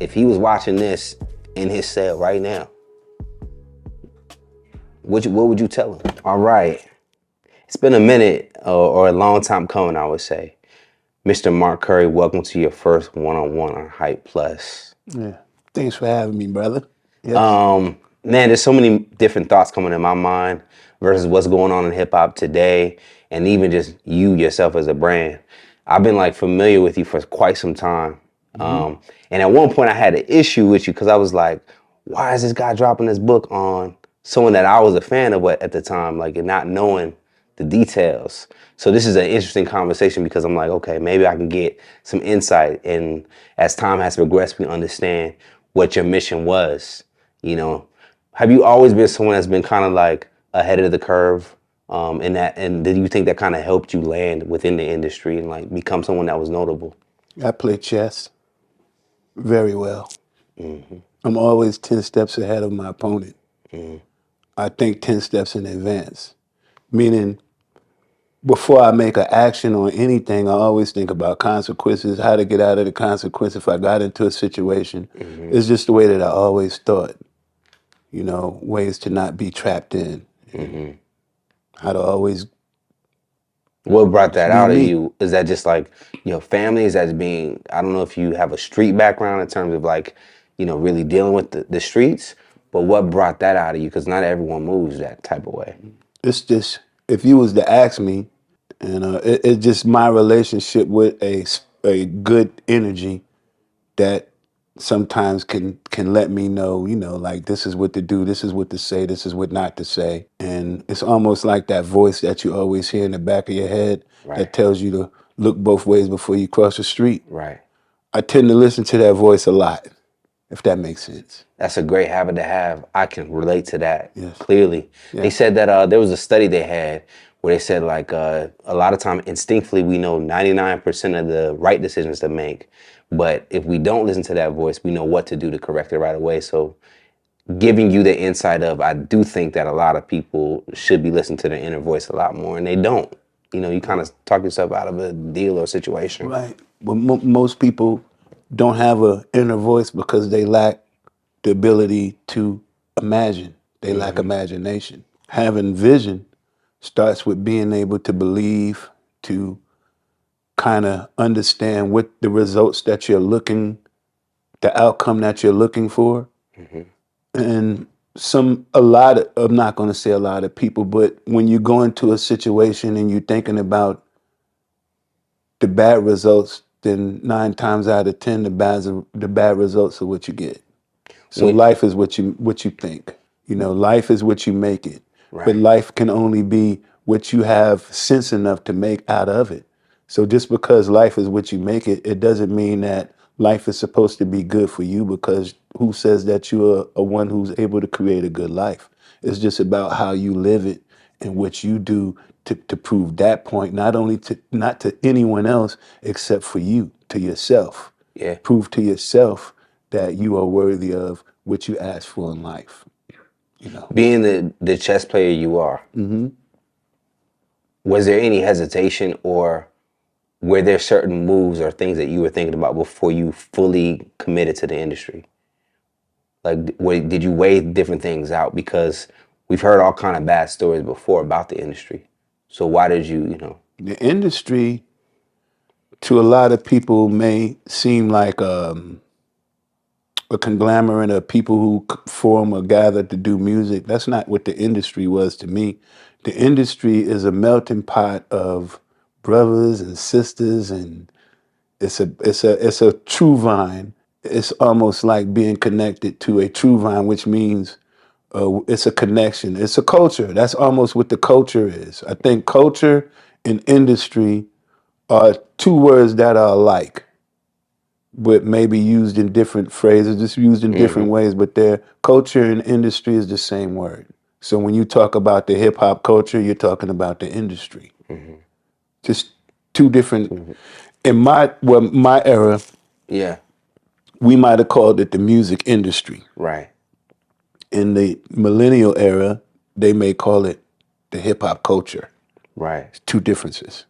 if he was watching this in his cell right now, what would you tell him? All right. It's been a minute or a long time coming, I would say. Mr. Mark Curry, welcome to your first one-on-one on Hype Plus. Yeah. Thanks for having me, brother. Yes. Man, there's so many different thoughts coming in my mind versus what's going on in hip hop today, and even just you yourself as a brand. I've been like familiar with you for quite some time. And at one point I had an issue with you because I was like, why is this guy dropping this book on someone that I was a fan of at the time, like, and not knowing the details. So this is an interesting conversation because I'm like, okay, maybe I can get some insight. And as time has progressed, we understand what your mission was. You know, have you always been someone that's been kind of like ahead of the curve in that? And did you think that kind of helped you land within the industry and like become someone that was notable? I play chess very well. I'm always 10 steps ahead of my opponent. I think 10 steps in advance, meaning before I make an action on anything, I always think about consequences, how to get out of the consequence if I got into a situation. It's just the way that I always thought, you know, ways to not be trapped in, how to always What brought that be out of me. you? Is that just like your family? Is that being, I don't know if you have a street background in terms of like, you know, really dealing with the streets, but what brought that out of you? Because not everyone moves that type of way. It's just, if you was to ask me, and it's just my relationship with a good energy that sometimes can let me know, you know, like this is what to do, this is what to say, this is what not to say. And it's almost like that voice that you always hear in the back of your head Right. that tells you to look both ways before you cross the street. Right. I tend to listen to that voice a lot, if that makes sense. That's a great habit to have. I can relate to that Yes. clearly. Yeah. They said that there was a study they had where they said like a lot of time instinctively we know 99% of the right decisions to make, but if we don't listen to that voice, we know what to do to correct it right away. So giving you the insight of, I do think that a lot of people should be listening to their inner voice a lot more, and they don't. You know, you kind of talk yourself out of a deal or situation. Right. But most people don't have an inner voice because they lack the ability to imagine. They lack imagination. Having vision starts with being able to believe, to kind of understand what the results that you're looking, the outcome that you're looking for. And I'm not going to say a lot of people, but when you go into a situation and you're thinking about the bad results, then 9 times out of 10, the bad results are what you get. So life is what you think. You know, life is what you make it. But Right. life can only be what you have sense enough to make out of it. So just because life is what you make it, it doesn't mean that life is supposed to be good for you, because who says that you're a one who's able to create a good life? It's just about how you live it and what you do to prove that point, not to anyone else except for you, to yourself. Yeah. Prove to yourself that you are worthy of what you ask for in life. You know. Being the chess player you are, was there any hesitation, or were there certain moves or things that you were thinking about before you fully committed to the industry? Like, did you weigh different things out? Because we've heard all kind of bad stories before about the industry. So why did you, you know? The industry, to a lot of people, may seem like a conglomerate of people who form or gather to do music. That's not what the industry was to me. The industry is a melting pot of brothers and sisters, and it's a true vine. It's almost like being connected to a true vine, which means it's a connection. It's a culture. That's almost what the culture is. I think culture and industry are two words that are alike, but maybe used in different phrases, just used in different ways, but their culture and industry is the same word. So when you talk about the hip hop culture, you're talking about the industry. Just two different, in my era, Yeah. we might have called it the music industry. Right. In the millennial era, they may call it the hip hop culture. Right. Two differences.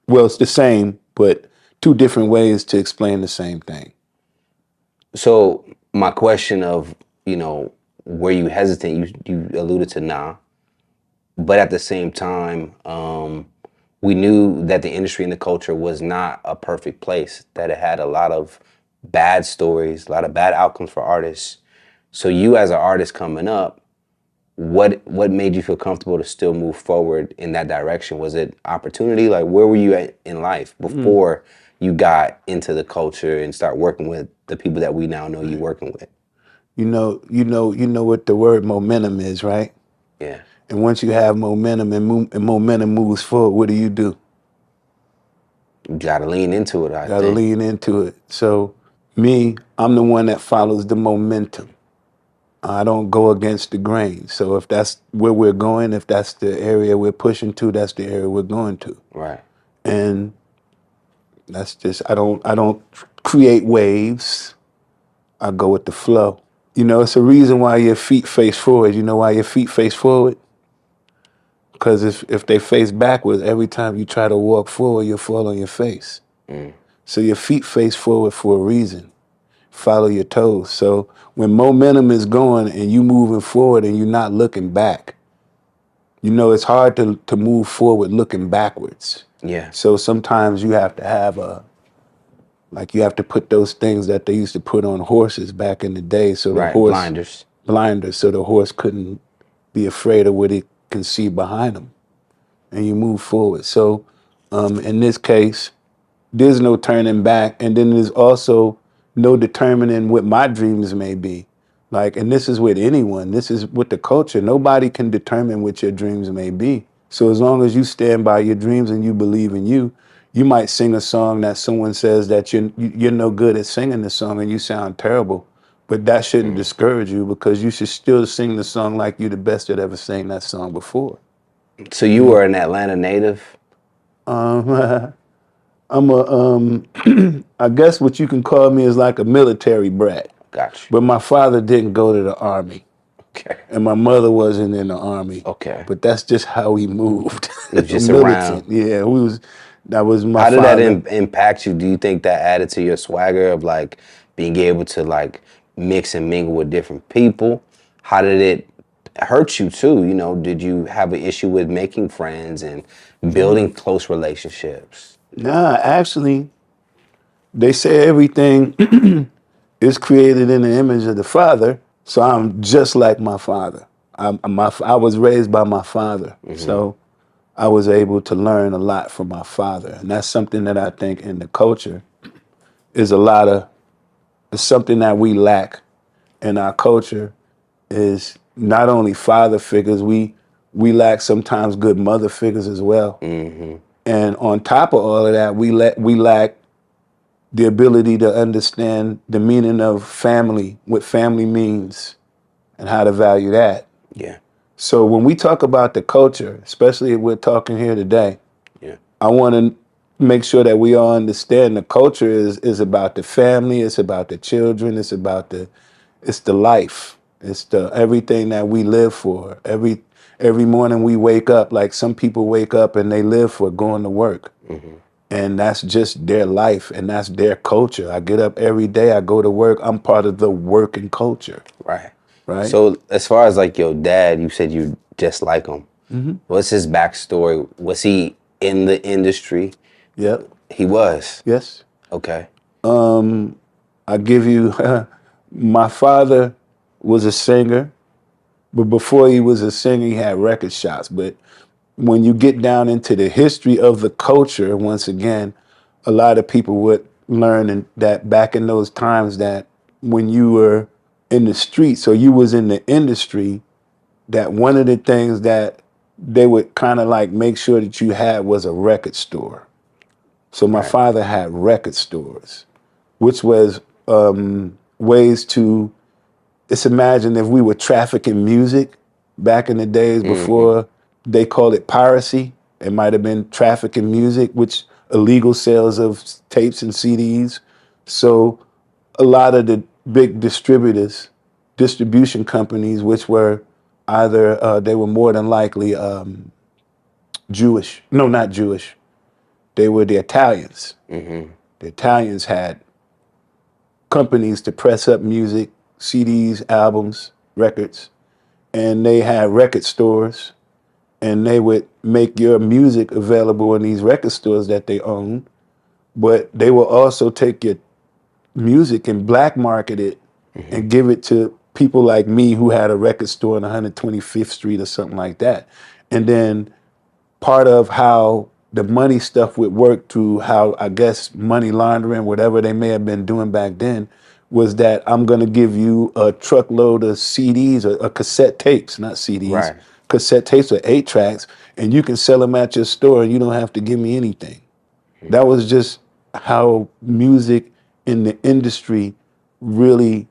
Well, it's the same, but two different ways to explain the same thing. So my question of, were you hesitant? You alluded to nah, but at the same time, we knew that the industry and the culture was not a perfect place. That it had a lot of bad stories, a lot of bad outcomes for artists. So you, as an artist coming up, what made you feel comfortable to still move forward in that direction? Was it opportunity? Like, where were you at in life before you got into the culture and start working with the people that we now know you working with? You know what the word momentum is, right? Yeah, And once you have momentum and momentum moves forward, what do? you got to lean into it, I Got to think. lean into it. So me, I'm the one that follows the momentum. I don't go against the grain. So if that's where we're going, if that's the area we're pushing to, that's the area we're going to. Right. And that's just I don't create waves. I go with the flow. You know, it's a reason why your feet face forward. You know why your feet face forward? Because if they face backwards, every time you try to walk forward, you'll fall on your face. So your feet face forward for a reason. Follow your toes. So when momentum is going and you moving forward and you're not looking back, you know it's hard to move forward looking backwards. Yeah. So sometimes you have to have you have to put those things that they used to put on horses back in the day, so the Right. horse Blinders. blinders, so the horse couldn't be afraid of what it can see behind him, and you move forward. So in this case, there's no turning back, and then there's also no determining what my dreams may be. Like, and this is with anyone, this is with the culture. Nobody can determine what your dreams may be. So as long as you stand by your dreams and you believe in you, you might sing a song that someone says that you're no good at singing the song and you sound terrible, but that shouldn't discourage you, because you should still sing the song like you're the best that ever sang that song before. So you were an Atlanta native? Um, I'm I guess what you can call me is like a military brat. Got you. But my father didn't go to the army, Okay. and my mother wasn't in the army. Okay. But that's just how he moved. It was just around. Militant. Yeah, that was my How did that father. impact you? Do you think that added to your swagger of like being able to like mix and mingle with different people? How did it hurt you too? Did you have an issue with making friends and building close relationships? Nah, actually, they say everything is created in the image of the Father. So I'm just like my father. I was raised by my father. So I was able to learn a lot from my father. And that's something that I think in the culture is is something that we lack in our culture, is not only father figures, we lack sometimes good mother figures as well. And on top of all of that, we lack the ability to understand the meaning of family, what family means, and how to value that. Yeah. So when we talk about the culture, especially if we're talking here today, Yeah. I want to make sure that we all understand the culture is about the family, it's about the children, it's the life, it's the everything that we live for. Every morning we wake up, like some people wake up and they live for going to work. And that's just their life and that's their culture. I get up every day, I go to work, I'm part of the working culture, Right. right? So as far as like your dad, you said you just like him. What's his backstory? Was he in the industry? Yep. He was. Yes. Okay. I give you, my father was a singer, but before he was a singer, he had record shops. But when you get down into the history of the culture, once again, a lot of people would learn that back in those times, that when you were in the streets or you was in the industry, that one of the things that they would kind of like make sure that you had was a record store. So my Right. father had record stores, which was ways to, just imagine if we were trafficking music back in the days before they called it piracy. It might have been trafficking music, which illegal sales of tapes and CDs. So a lot of the big distribution companies, which were either, they were more than likely Jewish. No, not Jewish. They were the Italians. The Italians had companies to press up music, CDs, albums, records, and they had record stores, and they would make your music available in these record stores that they own, but they will also take your music and black market it Hmm. and give it to people like me who had a record store on 125th Street or something like that. And then part of how the money stuff would work through how I guess money laundering, whatever they may have been doing back then, was that I'm going to give you a truckload of CDs or cassette tapes, not CDs, Right. cassette tapes or 8 tracks, and you can sell them at your store and you don't have to give me anything. That was just how music in the industry really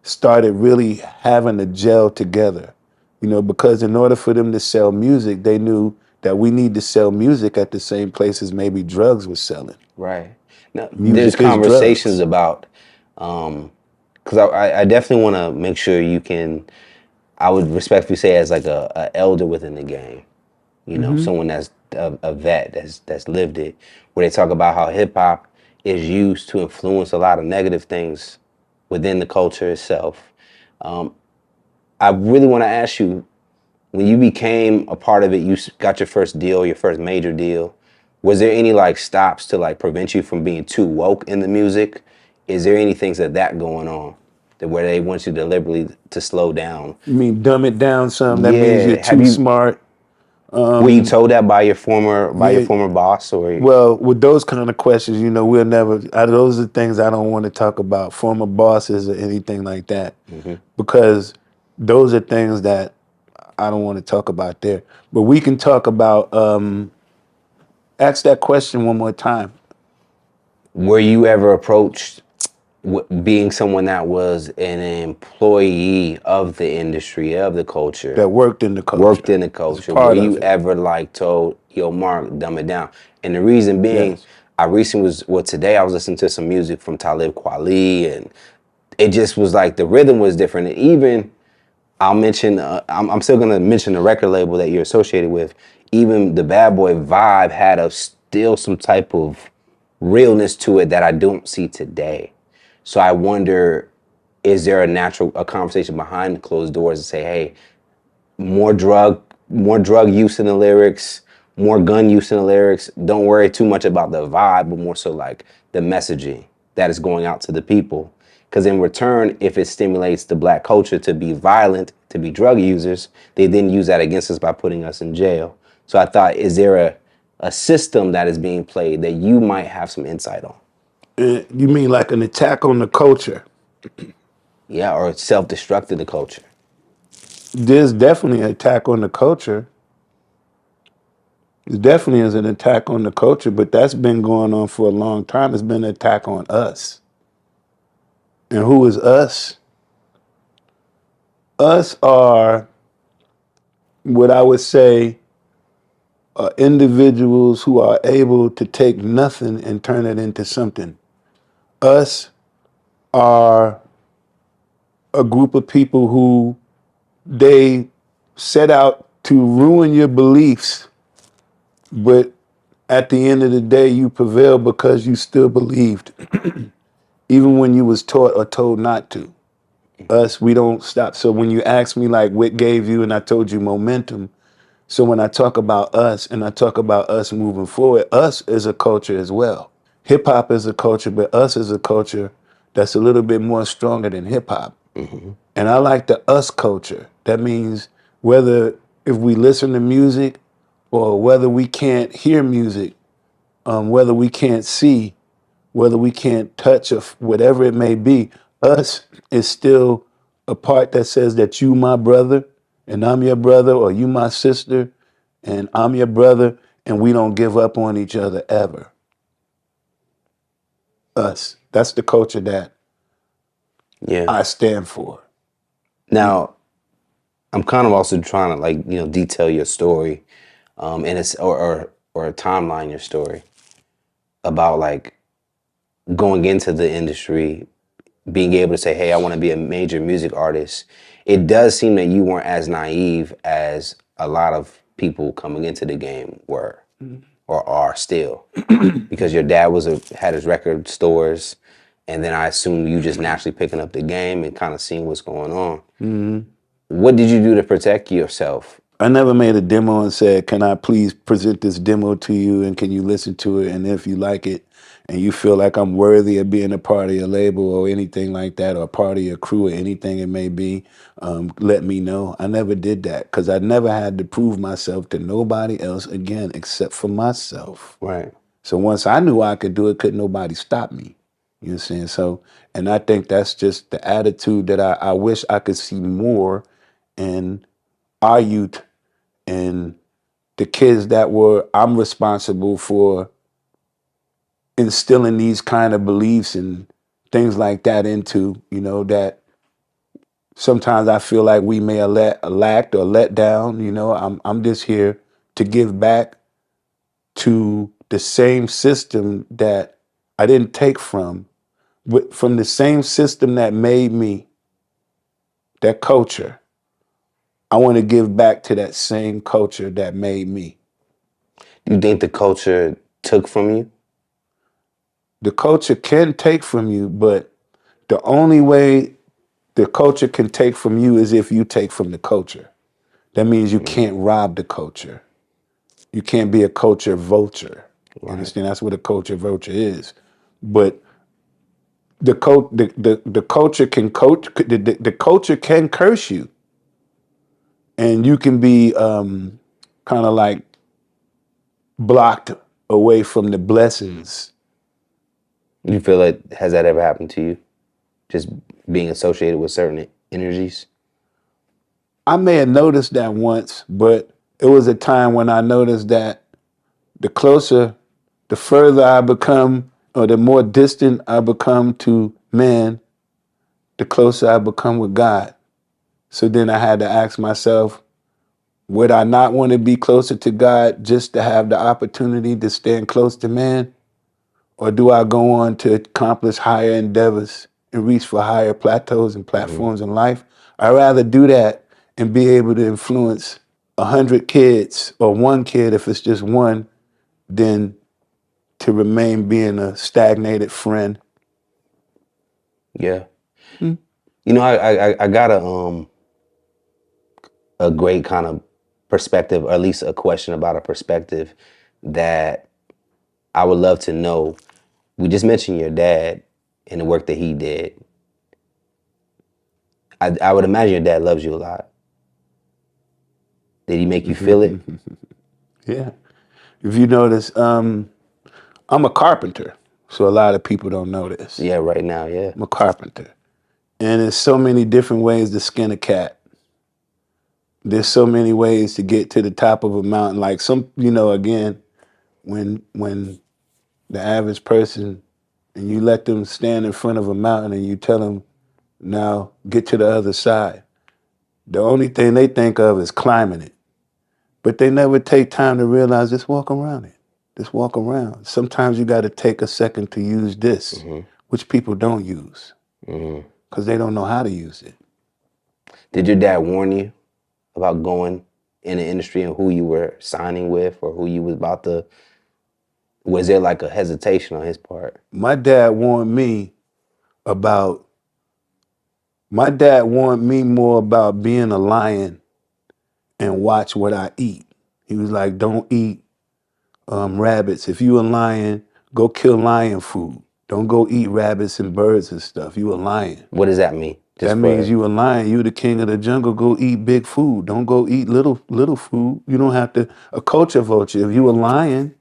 started really having to gel together. Because in order for them to sell music, they knew that we need to sell music at the same place as maybe drugs was selling. Right. Now, there's Music is conversations drugs. about, because I definitely want to make sure you can. I would respectfully say as like a elder within the game, someone that's a vet that's lived it, where they talk about how hip hop is used to influence a lot of negative things within the culture itself. I really want to ask you, when you became a part of it, you got your first deal, your first major deal. Was there any like stops to like prevent you from being too woke in the music? Is there any things that going on that where they want you deliberately to slow down? You mean dumb it down some? That means you're Yeah. Have too you smart. were you told that by your Yeah. former boss or Well, with those kind of questions, we'll never. Those are things I don't want to talk about, former bosses or anything like that, Mhm. because those are things that I don't want to talk about there. But we can talk about. Ask that question one more time. were you ever approached being someone that was an employee of the industry, of the culture, That worked in the worked culture in the as a culture, were part you of it. ever like told, yo, Mark, dumb it down? And the reason being, Yes. I recently today I was listening to some music from Talib Kweli, and it just was like the rhythm was different. And even I'll mention, I'm still gonna mention the record label that you're associated with. Even the Bad Boy vibe had a still some type of realness to it that I don't see today. So I wonder, is there a conversation behind the closed doors to say, hey, more drug use in the lyrics, more gun use in the lyrics. Don't worry too much about the vibe, but more so like the messaging that is going out to the people. Because in return, if it stimulates the black culture to be violent, to be drug users, they then use that against us by putting us in jail. So I thought, is there a system that is being played that you might have some insight on? You mean like an attack on the culture? Yeah, or self-destructing the culture. There's definitely an attack on the culture. There definitely is an attack on the culture, but that's been going on for a long time. It's been an attack on us. And who is us? Us are what I would say are individuals who are able to take nothing and turn it into something. Us are a group of people who they set out to ruin your beliefs, but at the end of the day, you prevail because you still believed, even when you was taught or told not to. Us, we don't stop. So when you ask me like what gave you, and I told you momentum. So when I talk about us and I talk about us moving forward, us is a culture as well. Hip hop is a culture, but us is a culture that's a little bit more stronger than hip hop. Hmm. And I like the us culture. That means whether if we listen to music or whether we can't hear music, whether we can't see, whether we can't touch or whatever it may be, us is still a part that says that you my brother and I'm your brother, or you my sister and I'm your brother, and we don't give up on each other ever. Us. That's the culture that Yeah. I stand for. Now, I'm kind of also trying to like detail your story, and it's or a timeline your story about like going into the industry, being able to say, "Hey, I want to be a major music artist." It does seem that you weren't as naive as a lot of people coming into the game were or are still, because your dad had his record stores. and then I assume you just naturally picking up the game and kind of seeing what's going on. Mm-hmm. What did you do to protect yourself? I never made a demo and said, "Can I please present this demo to you, and can you listen to it? And if you like it, and you feel like I'm worthy of being a part of your label or anything like that, or part of your crew or anything it may be, let me know." I never did that because I never had to prove myself to nobody else again except for myself. Right. So once I knew I could do it, couldn't nobody stop me. You know what I'm saying? So, and I think that's just the attitude that I wish I could see more in our youth and the kids that were I'm responsible for instilling these kind of beliefs and things like that into, that sometimes I feel like we may have lacked or let down. I'm just here to give back to the same system that I didn't take but from the same system that made me, that culture. I want to give back to that same culture that made me. Do you think the culture took from you? The culture can take from you, but the only way the culture can take from you is if you take from the culture. That means you can't rob the culture. You can't be a culture vulture. You Right. understand? That's what a culture vulture is. But the culture can the culture can curse you, and you can be kind of like blocked away from the blessings. You feel like, has that ever happened to you? Just being associated with certain energies? I may have noticed that once, but it was a time when I noticed that the closer, the further I become, or the more distant I become to man, the closer I become with God. So then I had to ask myself, would I not want to be closer to God just to have the opportunity to stand close to man? Or do I go on to accomplish higher endeavors and reach for higher plateaus and Hmm. platforms in life? I'd rather do that and be able to influence 100 kids or one kid if it's just one than to remain being a stagnated friend. Yeah. Hmm. I got a great kind of perspective, or at least a question about a perspective that I would love to know. We just mentioned your dad and the work that he did. I would imagine your dad loves you a lot. Did he make you feel it? Yeah. If you notice, I'm a carpenter, so a lot of people don't know this. Yeah, right now, yeah. I'm a carpenter. And there's so many different ways to skin a cat. There's so many ways to get to the top of a mountain. Like again, when the average person and you let them stand in front of a mountain and you tell them, now get to the other side. The only thing they think of is climbing it. But they never take time to realize just walk around it. Just walk around. Sometimes you got to take a second to use this, Hmm. which people don't use Hmm. because they don't know how to use it. Did your dad warn you about going in the industry and who you were signing with or who you was about to? Was there like a hesitation on his part? My dad warned me about, my dad warned me more about being a lion and watch what I eat. He was like, don't eat rabbits. If you a lion, go kill lion food. Don't go eat rabbits and birds and stuff. You a lion. What does that mean? Just That means for you a lion. You the king of the jungle. Go eat big food. Don't go eat little food. You don't have to a culture vulture. If you a lion,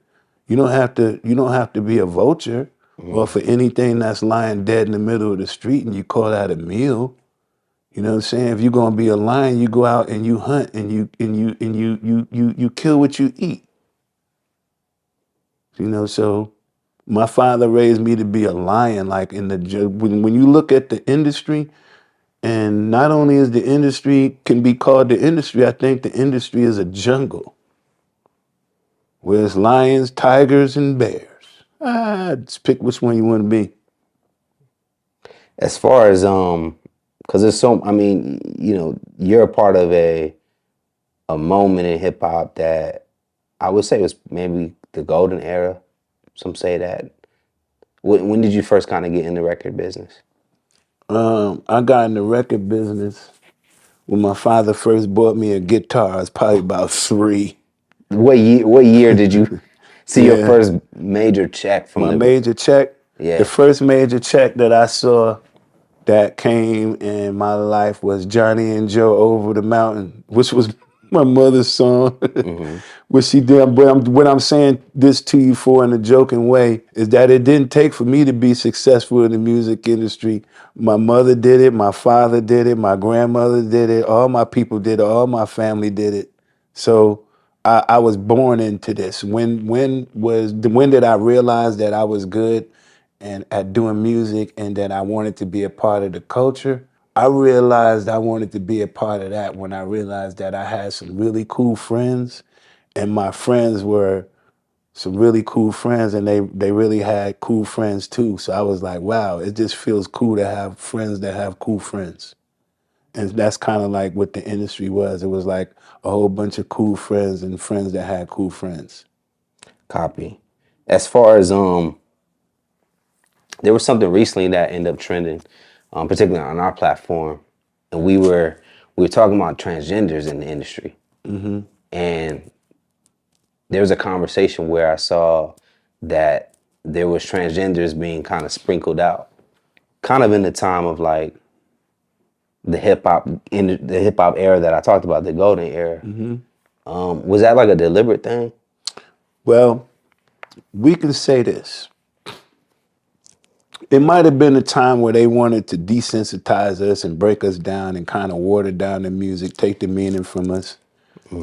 you don't have to be a vulture. Or Mhm. for anything that's lying dead in the middle of the street and you call that a meal. You know what I'm saying? If you're gonna be a lion, you go out and you hunt and you kill what you eat. So my father raised me to be a lion. Like when you look at the industry, and not only is the industry can be called the industry, I think the industry is a jungle where there's lions, tigers, and bears. Just pick which one you want to be. As far as because there's so, I mean, you're a part of a moment in hip hop that I would say was maybe the golden era. Some say that. When did you first kind of get in the record business? I got in the record business when my father first bought me a guitar. I was probably about 3. What year did you see your Yeah, first major check from my the? major check, the Yeah. first major check that I saw that came in my life was Johnny and Joe Over the Mountain, which was my mother's song. Mm-hmm. Which she did. But what I'm saying this to you for in a joking way is that it didn't take for me to be successful in the music industry. My mother did it, my father did it, my grandmother did it, all my people did it, all my family did it. So I was born into this. When did I realize that I was good and at doing music and that I wanted to be a part of the culture? I realized I wanted to be a part of that when I realized that I had some really cool friends and my friends were some really cool friends and they really had cool friends too. So I was like, wow, it just feels cool to have friends that have cool friends. And that's kind of like what the industry was. It was like a whole bunch of cool friends and friends that had cool friends. Copy. As far as there was something recently that ended up trending, particularly on our platform, and we were talking about transgenders in the industry, and there was a conversation where I saw that there was transgenders being kind of sprinkled out, kind of in the time of like the hip hop in the hip hop era that I talked about, the golden era. Was that like a deliberate thing? Well, we can say this. It might have been a time where they wanted to desensitize us and break us down and kind of water down the music, take the meaning from us,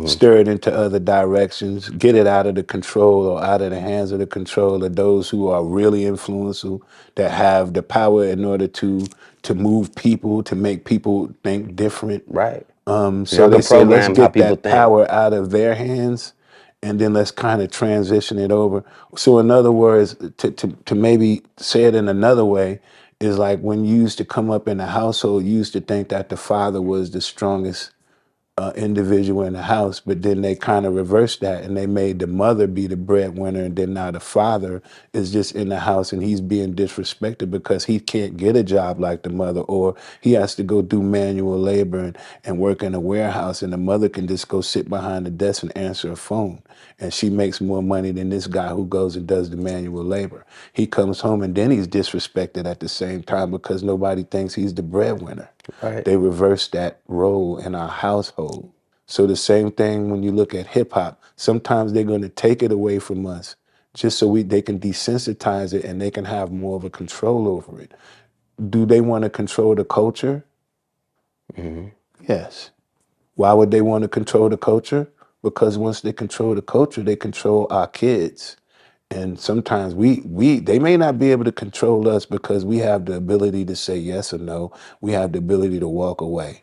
stir it into other directions, get it out of the control or out of the hands of the control of those who are really influential, that have the power in order to move people, to make people think different. Right. So Y'all they could say, let's program how get people that think. power out of their hands and then let's kind of transition it over. So in other words, to maybe say it in another way, is like when you used to come up in a household, you used to think that the father was the strongest individual in the house, but then they kind of reversed that and they made the mother be the breadwinner, and then now the father is just in the house and he's being disrespected because he can't get a job like the mother, or he has to go do manual labor and work in a warehouse, and the mother can just go sit behind the desk and answer a phone, and she makes more money than this guy who goes and does the manual labor. He comes home and then he's disrespected at the same time because nobody thinks he's the breadwinner. Right. They reverse that role in our household. So the same thing when you look at hip hop, sometimes they're going to take it away from us just so they can desensitize it and they can have more of a control over it. Do they want to control the culture? Yes. Why would they want to control the culture? Because once they control the culture, they control our kids. And sometimes they may not be able to control us because we have the ability to say yes or no. We have the ability to walk away.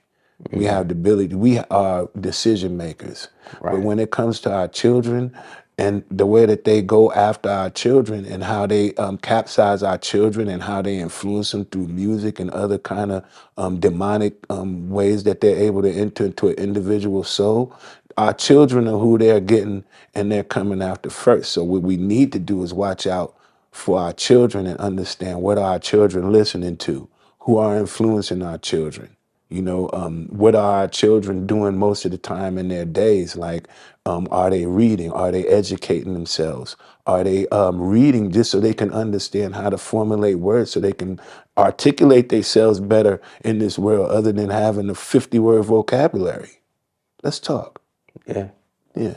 We have the ability, we are decision makers. But Right. when it comes to our children and the way that they go after our children and how they capsize our children and how they influence them through music and other kind of demonic ways that they're able to enter into an individual soul, our children are who they're getting and they're coming after first. So what we need to do is watch out for our children and understand what are our children listening to, who are influencing our children. What are our children doing most of the time in their days? Like, are they reading? Are they educating themselves? Are they reading just so they can understand how to formulate words so they can articulate themselves better in this world other than having a 50-word vocabulary? Let's talk. Yeah. Yeah.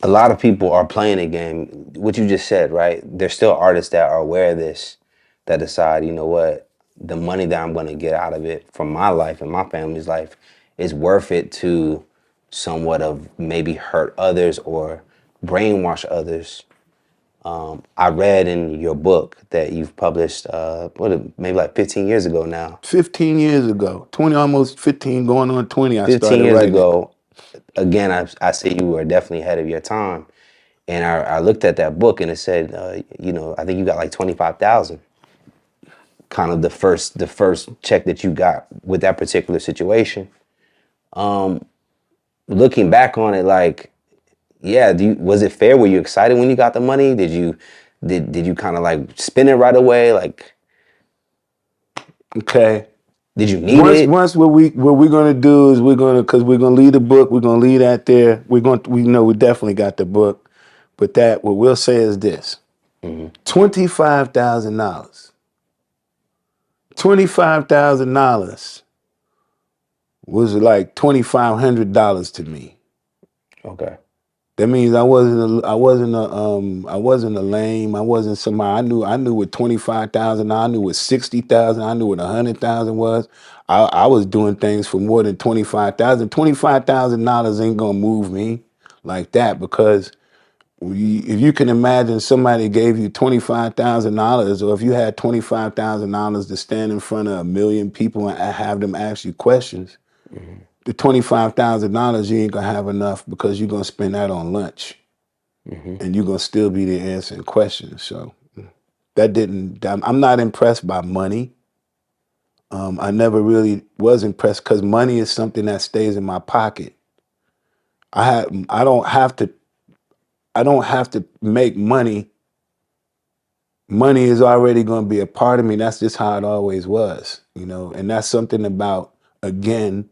A lot of people are playing a game. What you just said, right? There's still artists that are aware of this, that decide, you know what, the money that I'm going to get out of it from my life and my family's life is worth it to somewhat of maybe hurt others or brainwash others. I read in your book that you've published, maybe like 15 years ago now. 15 years ago, 20, almost 15, going on 20, I 15 started years writing it. ago, again, I say you were definitely ahead of your time. And I looked at that book and it said, I think you got like 25,000. Kind of the first check that you got with that particular situation. Looking back on it, like, yeah, was it fair? Were you excited when you got the money? Did you Did you kind of like spend it right away? Like, Okay. did you need Once it? once what we're gonna do is because we're gonna leave the book, we're gonna leave that there. We know we definitely got the book, but that what we'll say is this: $25,000. $25,000 was like $2,500 to me. Okay. That means I wasn't a lame. I wasn't somebody. I knew what 25,000. I knew what 60,000. I knew what 100,000 was. I was doing things for more than 25,000. $25,000 ain't gonna move me like that because if you can imagine somebody gave you $25,000, or if you had $25,000 to stand in front of 1,000,000 people and have them ask you questions, the $25,000 you ain't gonna have enough because you're gonna spend that on lunch and you're gonna still be there answering questions. So that didn't. I'm not impressed by money. I never really was impressed because money is something that stays in my pocket. I don't have to. I don't have to make money. Money is already going to be a part of me. That's just how it always was, you know. And that's something about, again,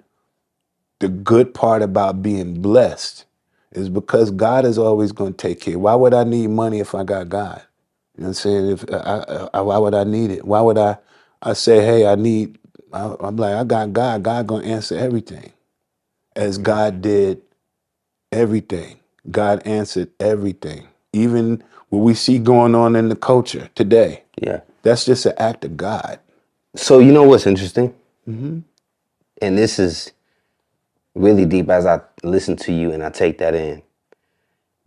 the good part about being blessed is because God is always going to take care. Why would I need money if I got God? You know what I'm saying? If why would I need it? Why would I say, hey, I'm like, I got God. God gonna answer everything, as God did everything. God answered everything, even what we see going on in the culture today. Yeah. That's just an act of God. So you know what's interesting, and this is really deep as I listen to you and I take that in,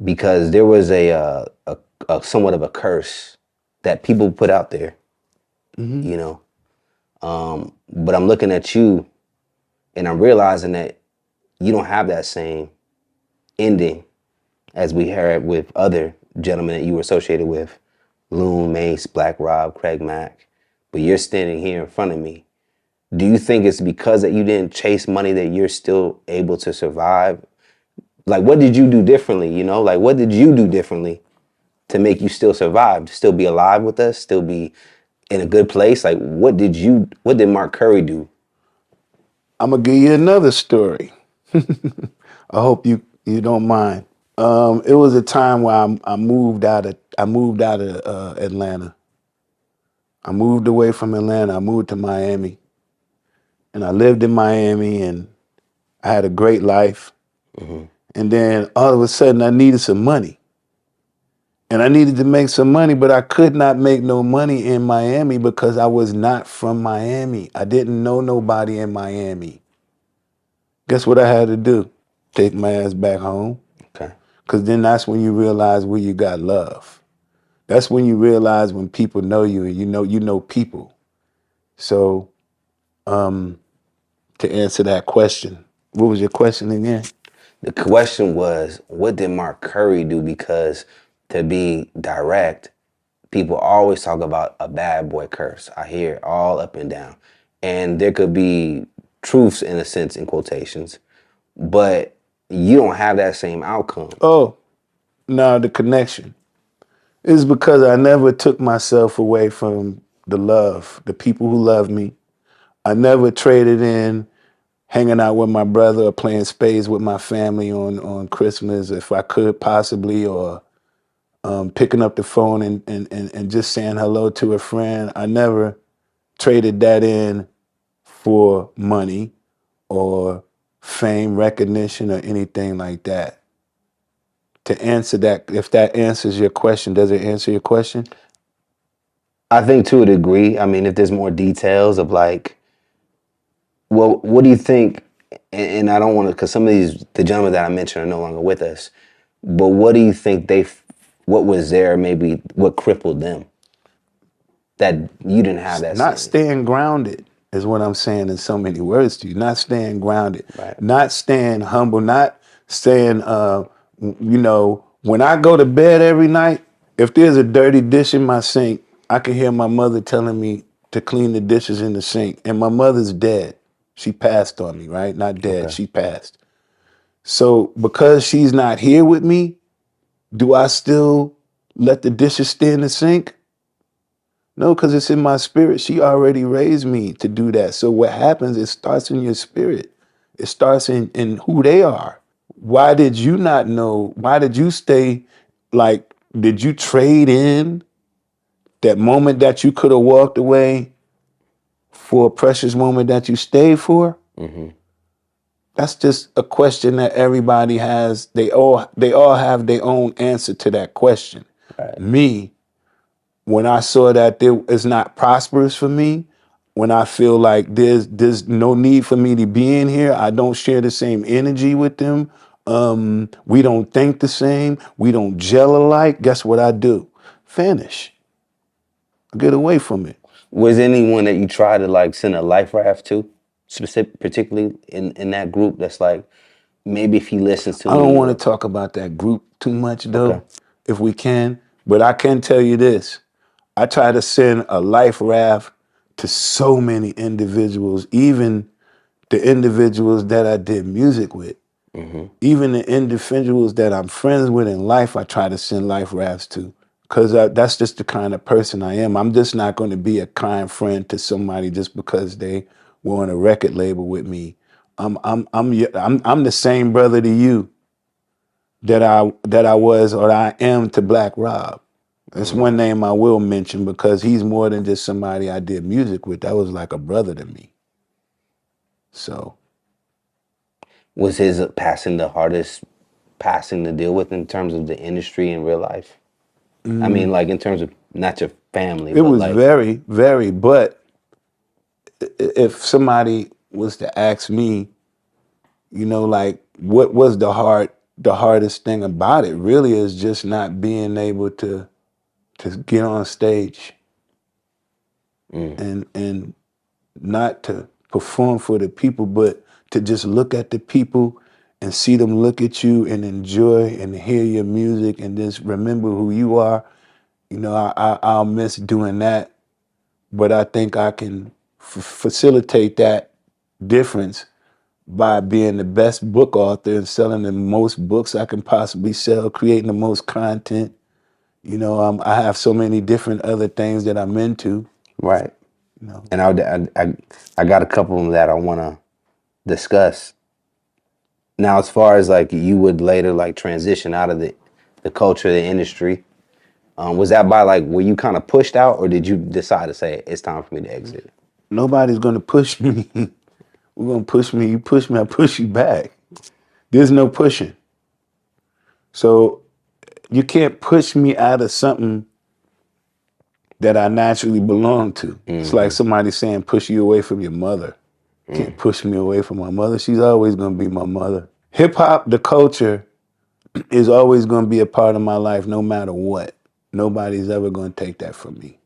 because there was a somewhat of a curse that people put out there, you know. But I'm looking at you and I'm realizing that you don't have that same ending as we heard with other gentlemen that you were associated with, Loon, Mace, Black Rob, Craig Mack. But you're standing here in front of me. Do you think it's because that you didn't chase money that you're still able to survive? Like, what did you do differently? You know, like, what did you do differently to make you still survive, to still be alive with us, still be in a good place? Like, what did Mark Curry do? I'm gonna give you another story. I hope you don't mind. It was a time where I moved out of Atlanta. I moved away from Atlanta. I moved to Miami, and I lived in Miami, and I had a great life. And then all of a sudden, I needed some money, and I needed to make some money, but I could not make no money in Miami because I was not from Miami. I didn't know nobody in Miami. Guess what I had to do? Take my ass back home. Okay. Because then that's when you realize where you got love. That's when you realize when people know you and you know people. So to answer that question, what was your question again? The question was, what did Mark Curry do? Because to be direct, people always talk about a bad boy curse. I hear it all up and down. And there could be truths in a sense in quotations, but you don't have that same outcome. Oh, no, the connection is because I never took myself away from the love, the people who love me. I never traded in hanging out with my brother or playing spades with my family on Christmas if I could possibly, or picking up the phone and just saying hello to a friend. I never traded that in for money or fame, recognition, or anything like that. To answer that, if that answers your question, does it answer your question? I think to a degree, I mean, if there's more details of like, well, what do you think? And I don't want to, because some of the gentlemen that I mentioned are no longer with us, but what do you think what was there, maybe what crippled them that you didn't have that Not same? staying grounded is what I'm saying in so many words to you. Not staying grounded, Right. not staying humble, not staying, when I go to bed every night, if there's a dirty dish in my sink, I can hear my mother telling me to clean the dishes in the sink. And my mother's dead. She passed on me, right? Not dead, Okay. she passed. So because she's not here with me, do I still let the dishes stay in the sink? No, because it's in my spirit. She already raised me to do that. So what happens, it starts in your spirit. It starts in who they are. Why did you not know? Why did you stay, like, did you trade in that moment that you could have walked away for a precious moment that you stayed for? Mm-hmm. That's just a question that everybody has. They all have their own answer to that question. Right. Me, when I saw that there is not prosperous for me, when I feel like there's no need for me to be in here, I don't share the same energy with them. We don't think the same. We don't gel alike. Guess what I do? Vanish. Get away from it. Was anyone that you try to like send a life raft to, specific, particularly in that group? That's like maybe if he listens to I don't me want or to talk about that group too much okay. though, if we can. But I can tell you this. I try to send a life raft to so many individuals, even the individuals that I did music with. Mm-hmm. Even the individuals that I'm friends with in life, I try to send life rafts to. Because that's just the kind of person I am. I'm just not going to be a kind friend to somebody just because they were on a record label with me. I'm the same brother to you that I was or I am to Black Rob. That's Mm. one name I will mention because he's more than just somebody I did music with. That was like a brother to me. So Was his passing the hardest passing to deal with in terms of the industry in real life? I mean, like in terms of not your family, it but was like very, very. But if somebody was to ask me, like what was the hardest thing about it, really is just not being able to get on stage mm, and not to perform for the people, but to just look at the people and see them look at you and enjoy and hear your music and just remember who you are. I'll miss doing that, but I think I can facilitate that difference by being the best book author and selling the most books I can possibly sell, creating the most content. I have so many different other things that I'm into. right. You know, And I got a couple of them that I want to discuss. Now, as far as like you would later like transition out of the culture, the industry, was that by like were you kind of pushed out, or did you decide to say it's time for me to exit? nobody's gonna push me. We're gonna push me. You push me, I push you back. There's no pushing. So you can't push me out of something that I naturally belong to. It's like Mm-hmm. somebody saying push you away from your mother. You can't push me away from my mother. She's always gonna be my mother. Hip hop, the culture, is always gonna be a part of my life no matter what. Nobody's ever gonna take that from me.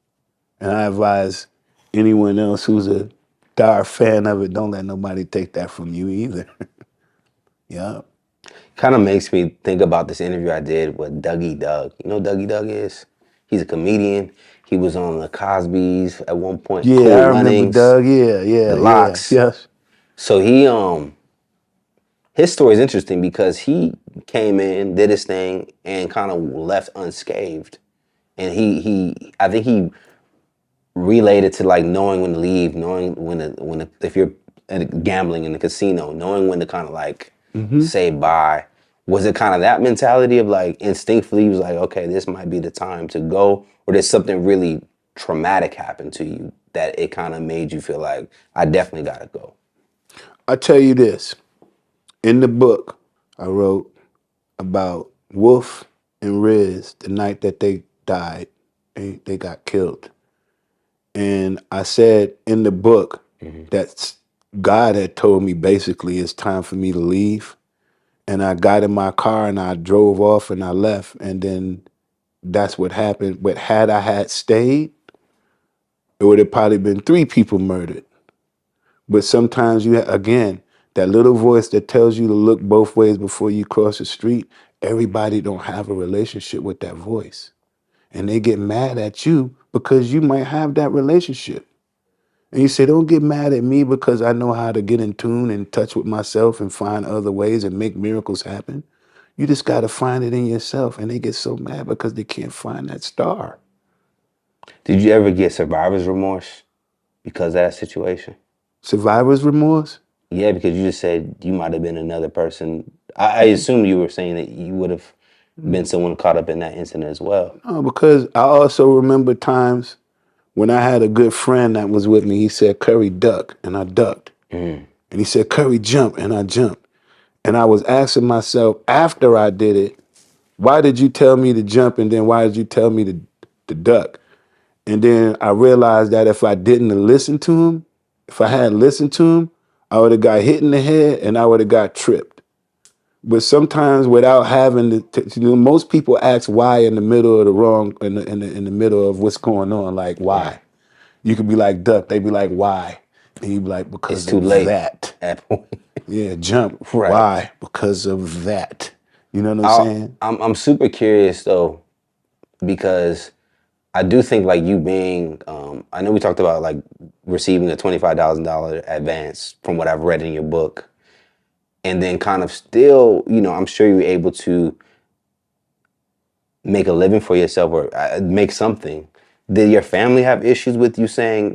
And I advise anyone else who's a dire fan of it, don't let nobody take that from you either. Yeah. Kind of makes me think about this interview I did with Dougie Doug. You know who Dougie Doug is? He's a comedian. He was on the Cosby's at one point. Yeah, I Cool remember Runnings, Doug. Yeah, yeah, The yeah. Locks. Yes. So he his story is interesting because he came in, did his thing, and kind of left unscathed. And he I think he related to like knowing when to leave, knowing when to, if you're gambling in the casino, knowing when to kind of like Hmm. say bye. Was it kind of that mentality of like instinctively he was like, okay, this might be the time to go, or did something really traumatic happen to you that it kind of made you feel like I definitely gotta go? I tell you this. In the book, I wrote about Wolf and Riz the night that they died. They got killed. And I said in the book Hmm. that God had told me basically it's time for me to leave. And I got in my car and I drove off and I left. And then that's what happened. But had I had stayed, it would have probably been 3 people murdered. But sometimes again, that little voice that tells you to look both ways before you cross the street, everybody don't have a relationship with that voice. And they get mad at you because you might have that relationship. And you say, don't get mad at me because I know how to get in tune and touch with myself and find other ways and make miracles happen. You just got to find it in yourself. And they get so mad because they can't find that star. Did you ever get survivor's remorse because of that situation? Survivor's remorse? Yeah, because you just said you might have been another person. I assume you were saying that you would have been someone caught up in that incident as well. No, because I also remember times when I had a good friend that was with me. He said, Curry, duck, and I ducked. Mm. And he said, Curry, jump, and I jumped. And I was asking myself after I did it, why did you tell me to jump and then why did you tell me to duck? And then I realized that if I didn't listen to him, if I hadn't listened to him, I would have got hit in the head and I would have got tripped. But sometimes without having most people ask why in the middle of the wrong, in the middle of what's going on, like why? You could be like duck, they be like why? And you be like, It's because too of late that. at that point. Yeah, jump. Right. Why? Because of that. You know what I'm saying? I'm super curious though, because I do think like you being, I know we talked about like receiving a $25,000 advance from what I've read in your book, and then kind of still, I'm sure you were able to make a living for yourself or make something. Did your family have issues with you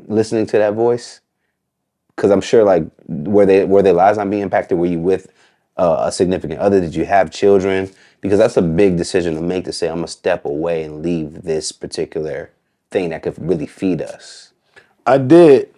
listening to that voice? Because I'm sure like were their lives not being impacted? Were you with a significant other? Did you have children? Because that's a big decision to make, to say I'm gonna step away and leave this particular thing that could really feed us. I did.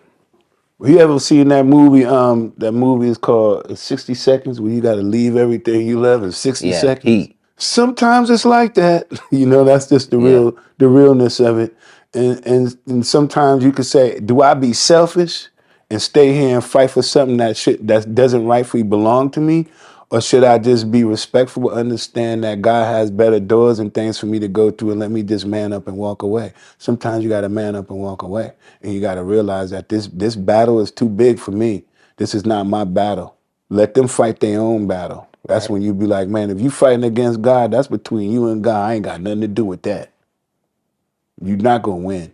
You ever seen that movie? That movie is called 60 Seconds, where you got to leave everything you love in 60 Yeah, seconds. heat. Sometimes it's like that. That's just Yeah, the realness of it. And sometimes you could say, do I be selfish and stay here and fight for something that doesn't rightfully belong to me? Or should I just be respectful, understand that God has better doors and things for me to go through and let me just man up and walk away? Sometimes you got to man up and walk away. And you got to realize that this battle is too big for me. This is not my battle. Let them fight their own battle. That's right. when you be like, man, if you fighting against God, that's between you and God. I ain't got nothing to do with that. You're not going to win.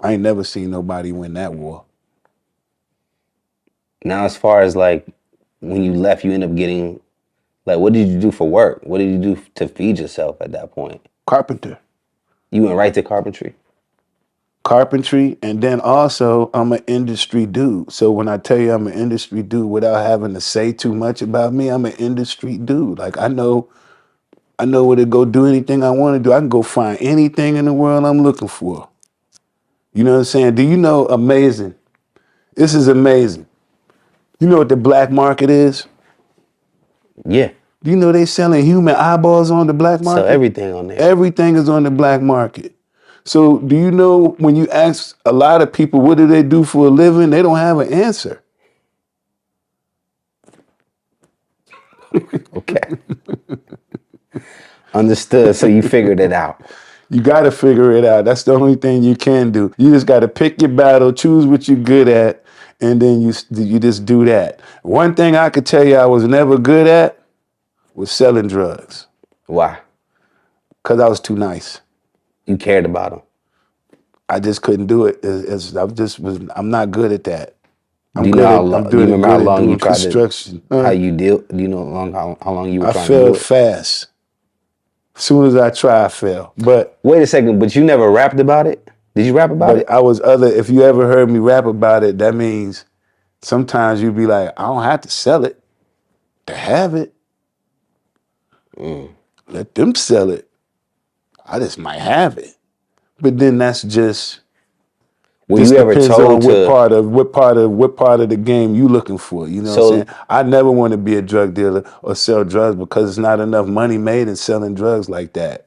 I ain't never seen nobody win that war. Now, as far as like when you left, you end up getting like, what did you do for work? What did you do to feed yourself at that point? Carpenter. You went right to carpentry. Carpentry, and then also I'm an industry dude. So when I tell you I'm an industry dude without having to say too much about me, I'm an industry dude. Like I know where to go do anything I want to do. I can go find anything in the world I'm looking for. You know what I'm saying? Do you know amazing? This is amazing. You know what the black market is? Yeah, Do you know they selling human eyeballs on the black sell market? everything on there. Everything is on the black market. So do you know when you ask a lot of people what do they do for a living, they don't have an answer. Okay. Understood. So you figured it out. You got to figure it out. That's the only thing you can do. You just got to pick your battle, choose what you're good at, and then you just do that. One thing I could tell you I was never good at was selling drugs Why? because I was too nice. You cared about them. I just couldn't do it. I'm not good at that. Do you know how I'm long? Do you doing it remember how good at long you doing tried to? construction. How you deal? Do you know how long you were I trying to do failed it? fast. As soon as I try, I fail. Wait a second, but you never rapped about it? Did you rap about But it? I was if you ever heard me rap about it, that means sometimes you'd be like, I don't have to sell it to have it. Let them sell it. I just might have it. But then that's just Were this you ever depends on told to? what part of the game you looking for. You know what I'm saying? So I never want to be a drug dealer or sell drugs because it's not enough money made in selling drugs like that.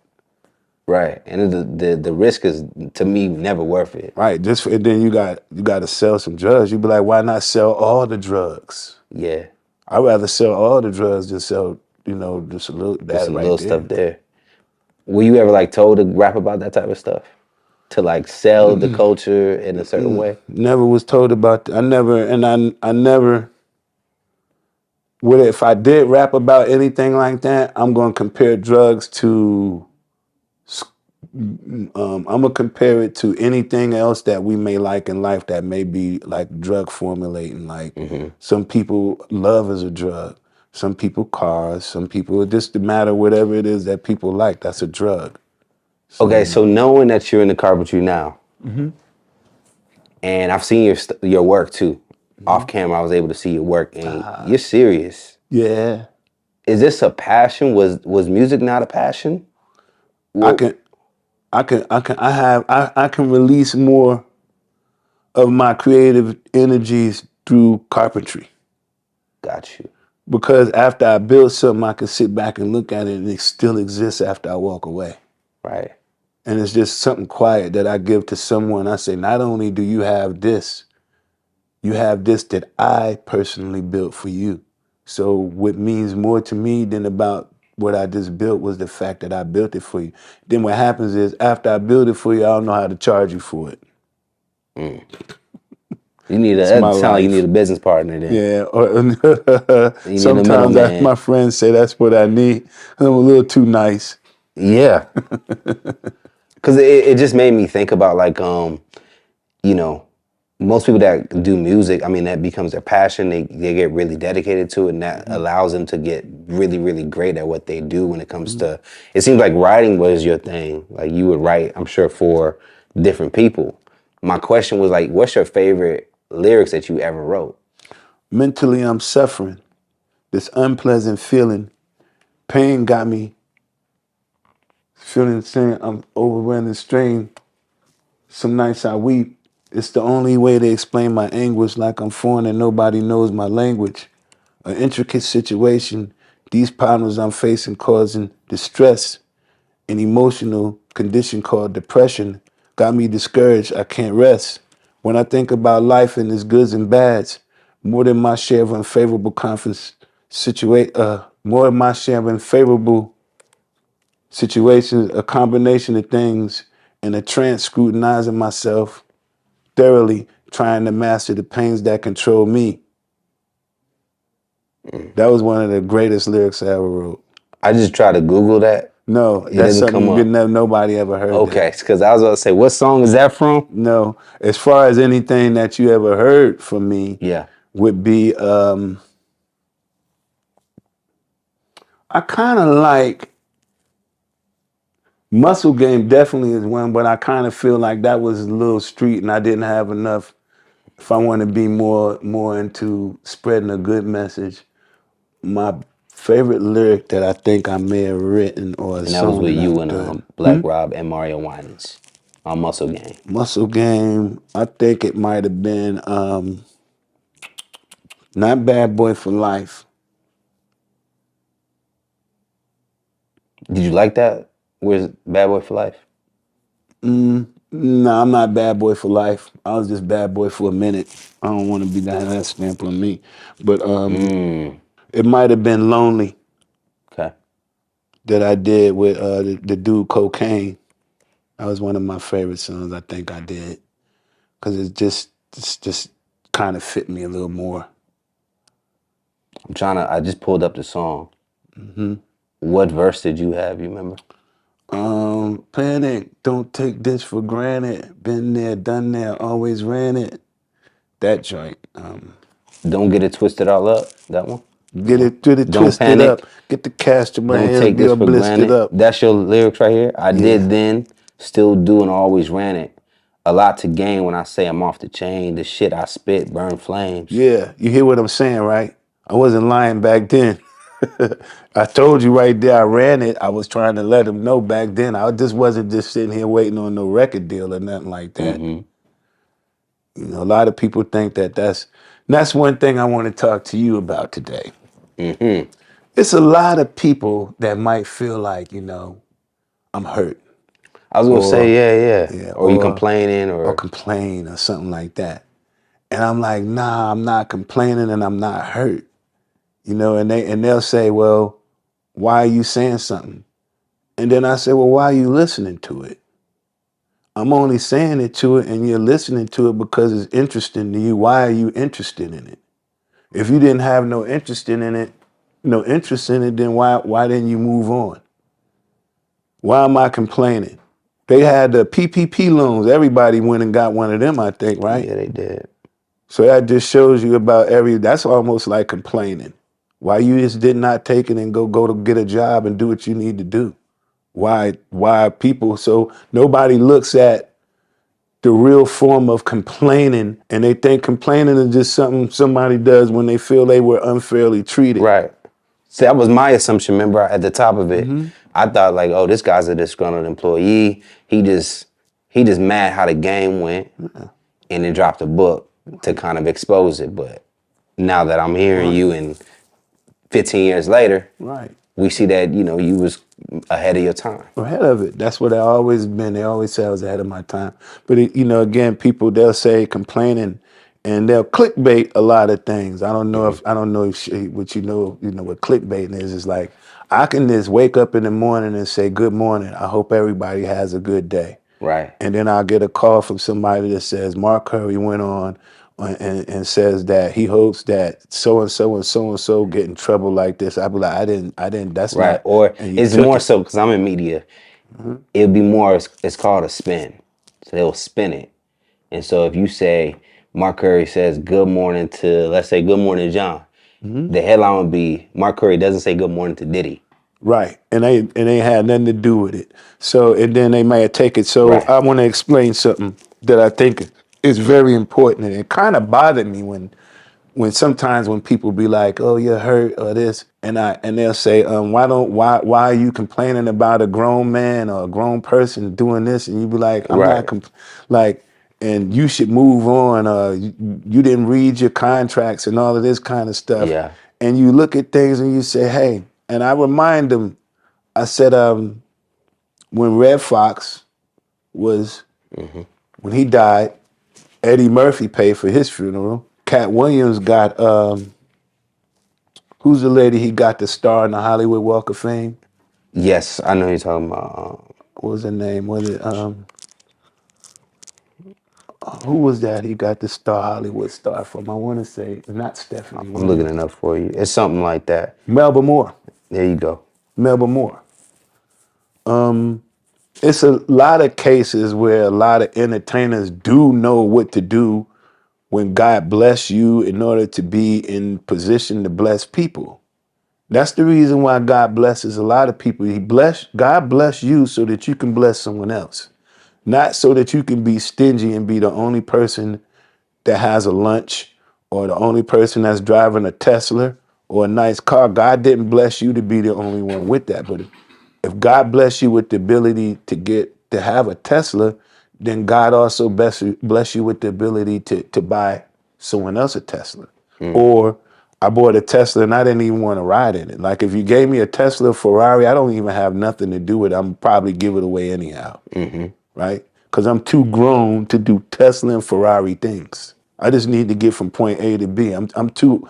right, and the risk is to me never worth it. Right. And then you got to sell some drugs. You be like, why not sell all the drugs? Yeah, I'd rather sell all the drugs than sell, just a little just that some right little stuff there. there. Were you ever like told to rap about that type of stuff? To like sell the culture in a certain way? Never was told about I never and I never would if I did rap about anything like that, I'm gonna compare drugs to I'm gonna compare it to anything else that we may like in life that may be like drug formulating. Like some people love is a drug. Some people cars, some people, it just matter whatever it is that people like. That's a drug. So, Okay, so knowing that you're in the car with you now, and I've seen your work too. Off camera, I was able to see your work, and you're serious. yeah, Is this a passion? Was music not a passion? I Well, can, I can release more of my creative energies through carpentry. got you. Because after I build something, I can sit back and look at it and it still exists after I walk away. Right. And it's just something quiet that I give to someone. I say, not only do you have this that I personally built for you. So what means more to me than about what I just built was the fact that I built it for you. Then what happens is after I build it for you, I don't know how to charge you for it. You need It's my it sound like you need life. a business partner then. Yeah. You need a Sometimes middleman. my friends say that's what I need. I'm a little too nice. Yeah. Cause it just made me think about like you know, most people that do music, I mean, that becomes their passion. They get really dedicated to it, and that allows them to get really, really great at what they do when it comes to. It seems like writing was your thing. Like you would write, I'm sure, for different people. My question was like, what's your favorite lyrics that you ever wrote? Mentally, I'm suffering. This unpleasant feeling. Pain got me feeling saying I'm overwhelming strain. Some nights I weep. It's the only way to explain my anguish like I'm foreign and nobody knows my language. An intricate situation. These problems I'm facing causing distress. An emotional condition called depression got me discouraged. I can't rest. When I think about life and its goods and bads, more than my share of unfavorable more than my share of unfavorable situations, a combination of things, and a trance scrutinizing myself thoroughly, trying to master the pains that control me. That was one of the greatest lyrics I ever wrote. I just try to Google that. No, It that's doesn't come something up. nobody ever heard that. Okay, because I was about to say, what song is that from? No, as far as anything that you ever heard from me Yeah. would be, I kind of like Muscle Game. Definitely is one, but I kind of feel like that was a little street, and I didn't have enough. If I want to be more into spreading a good message, my favorite lyric that I think I may have written or a And that was song with that you I've and done. Black Rob and Mario Winans on Muscle Gang. Muscle Game. I think it might have been not Bad Boy for Life. Did you like that? Where's Bad Boy for Life? No, I'm not bad boy for life. I was just bad boy for a minute. I don't want to be that stamp on me. But it might have been Lonely Okay. that I did with the dude Cocaine. That was one of my favorite songs I think I did. Because it's just kind of fit me a little more. I just pulled up the song. What verse did you have? You remember? Panic, don't take this for granted. Been there, done there, always ran it. That joint. Don't get it twisted all up. That one? Get No. it Don't twisted panic. up. Get the cash to my Don't hands, take be this all for blistered granted. up. That's your lyrics right here. I Yeah. did then, still do, and always ran it. A lot to gain when I say I'm off the chain. The shit I spit burn flames. Yeah, you hear what I'm saying, right? I wasn't lying back then. I told you right there, I ran it. I was trying to let him know back then. I just wasn't just sitting here waiting on no record deal or nothing like that. You know, a lot of people think that's one thing I want to talk to you about today. It's a lot of people that might feel like, I'm hurt I was gonna say, or yeah. yeah, Or you complaining or or complain or something like that. And I'm like, nah, I'm not complaining and I'm not hurt. And they'll say, well, why are you saying something? And then I say, well, why are you listening to it? I'm only saying it to it and you're listening to it because it's interesting to you. Why are you interested in it? If you didn't have no interest in it, then why didn't you move on? Why am I complaining? They had the PPP loans. Everybody went and got one of them, I think, right? yeah, they did. So that just shows you about that's almost like complaining. Why you just did not take it and go to get a job and do what you need to do? Why people, so nobody looks at the real form of complaining, and they think complaining is just something somebody does when they feel they were unfairly treated. Right. See, that was my assumption. Remember, at the top of it, I thought like, oh, this guy's a disgruntled employee. He just mad how the game went, and then dropped a book to kind of expose it. But now that I'm hearing Right. you, and 15 years later, Right. we see that you was ahead of your time. Ahead of it. That's what I always been. They always say I was ahead of my time. But again, people, they'll say complaining, and they'll clickbait a lot of things. I don't know if what what clickbaiting is. Is like I can just wake up in the morning and say good morning. I hope everybody has a good day. Right. And then I'll get a call from somebody that says Mark Curry went on and says that he hopes that so and so and so and so get in trouble like this. I'd be like, I didn't. That's Right. not. Or And you it's took more it. so because I'm in media. It'll be more. It's called a spin. So they'll spin it. And so if you say Mark Curry says good morning to, let's say good morning John, the headline would be Mark Curry doesn't say good morning to Diddy. Right, and they had nothing to do with it. So, and then they might take it. So, Right. I want to explain something that I think is very important, and it kind of bothered me when sometimes when people be like, "Oh, you're hurt," or this, and they'll say, why are you complaining about a grown man or a grown person doing this?" And you be like, "I'm not Right. like." And you should move on. You didn't read your contracts and all of this kind of stuff. Yeah. And you look at things and you say, "Hey," and I remind them. I said, when Red Fox was, when he died, Eddie Murphy paid for his funeral. Cat Williams got, who's the lady he got the star in the Hollywood Walk of Fame? Yes, I know you're talking about. What was her name? Was it, who was that he got the star, Hollywood star from? I want to say, not Stephanie I'm looking Williams. it up for you. It's something like that. Melba Moore. There you go. Melba Moore. It's a lot of cases where a lot of entertainers do know what to do when God bless you in order to be in position to bless people. That's the reason why God blesses a lot of people. God bless you so that you can bless someone else. Not so that you can be stingy and be the only person that has a lunch or the only person that's driving a Tesla or a nice car. God didn't bless you to be the only one with that. But if God bless you with the ability to have a Tesla, then God also bless you with the ability to buy someone else a Tesla. Or I bought a Tesla and I didn't even want to ride in it. Like if you gave me a Tesla, Ferrari, I don't even have nothing to do with it. I'm probably give it away anyhow, right? Because I'm too grown to do Tesla and Ferrari things. I just need to get from point A to B. I'm too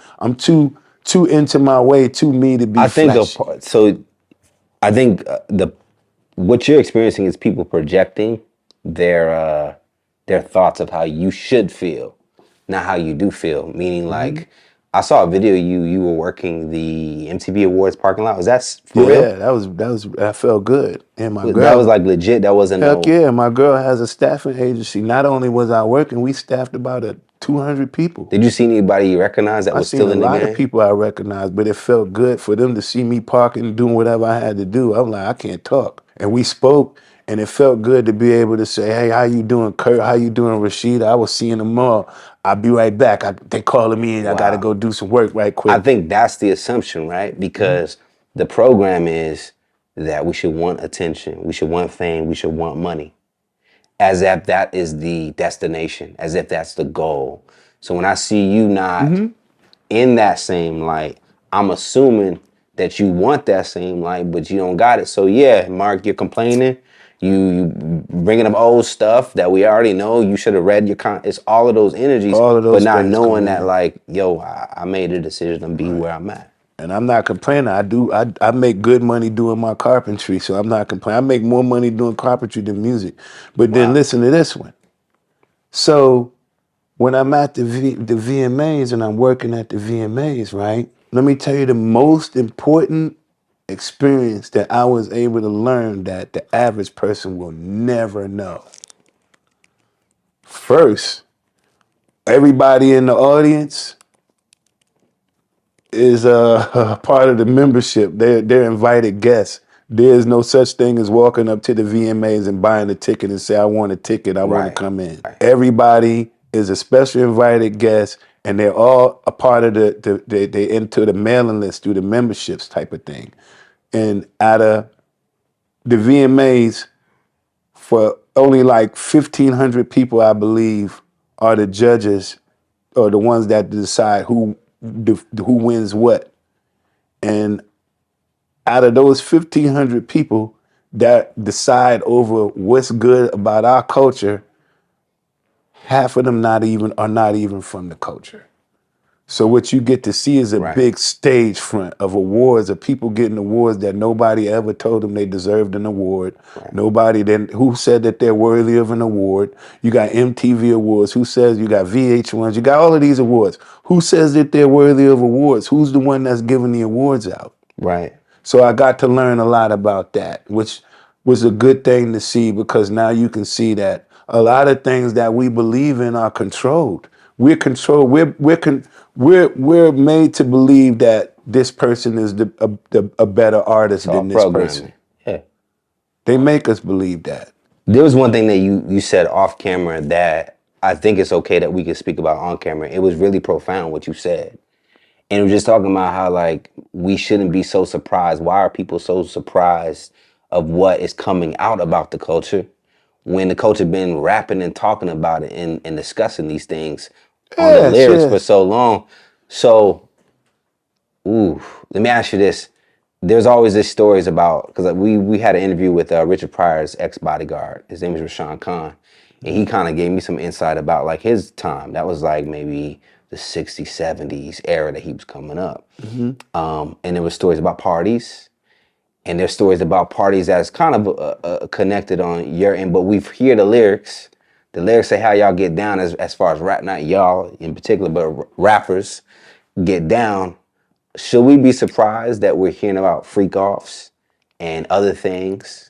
into my way, too me to be I think flashy. I think the what you're experiencing is people projecting their thoughts of how you should feel, not how you do feel. Meaning, like, I saw a video you were working the MTV Awards parking lot. Was that for real? Yeah, that felt good. And my That was girl, like legit. That wasn't heck no. yeah, my girl has a staffing agency. Not only was I working, we staffed about 200 people. Did you see anybody you recognize that I was seen still a in the lot of game? people I recognized, but it felt good for them to see me parking, doing whatever I had to do. I'm like, I can't talk. And we spoke, and it felt good to be able to say, "Hey, how you doing, Kurt? How you doing, Rashida? I was seeing them all. I'll be right back. They calling me, and I got to Wow. go do some work right I quick." think that's the assumption, right? Because the program is that we should want attention, we should want fame, we should want money, as if that is the destination, as if that's the goal. So when I see you not in that same light, I'm assuming that you want that same light, but you don't got it. So yeah, Mark, you're complaining. You bringing up old stuff that we already know. You should have read your It's all of those energies, All of but those not things knowing come that, in. like, yo, I made a decision to be Right. where I'm at. And I'm not complaining. I make good money doing my carpentry, so I'm not complaining. I make more money doing carpentry than music. But then Wow. listen to this one. So when I'm at the VMAs and I'm working at the VMAs, right? Let me tell you the most important experience that I was able to learn that the average person will never know. First, everybody in the audience, is part of the membership. They're invited guests. There's no such thing as walking up to the VMAs and buying a ticket and say, I want a ticket, I want to Right. come in. Everybody is a special invited guest, and they're all a part of they into the mailing list through the memberships type of thing. And out of the VMAs, for only like 1,500 people, I believe, are the judges or the ones that decide who wins what. And out of those 1,500 people that decide over what's good about our culture, half of them are not even from the culture. So what you get to see is a Right. big stage front of awards, of people getting awards that nobody ever told them they deserved an award. Right. Nobody then who said that they're worthy of an award. You got MTV awards. Who says you got VH1s? You got all of these awards. Who says that they're worthy of awards? Who's the one that's giving the awards out? Right. So I got to learn a lot about that, which was a good thing to see, because now you can see that a lot of things that we believe in are controlled. We're controlled. We're made to believe that this person is a better artist It's all than this programming. person. Yeah. They make us believe that. There was one thing that you said off camera that I think it's okay that we can speak about on camera. It was really profound what you said. And it was just talking about how like we shouldn't be so surprised. Why are people so surprised of what is coming out about the culture when the culture been rapping and talking about it and discussing these things on the Yes, lyrics for yes. so long? So, let me ask you this. There's always this stories about, because we had an interview with Richard Pryor's ex-bodyguard. His name is Rashawn Khan. And he kind of gave me some insight about like his time. That was like maybe the 60s, 70s era that he was coming up. And there was stories about parties. And there's stories about parties that's kind of connected on your end. But we hear the lyrics. The lyrics say how y'all get down as far as rap, not y'all in particular, but rappers get down. Should we be surprised that we're hearing about freak offs and other things?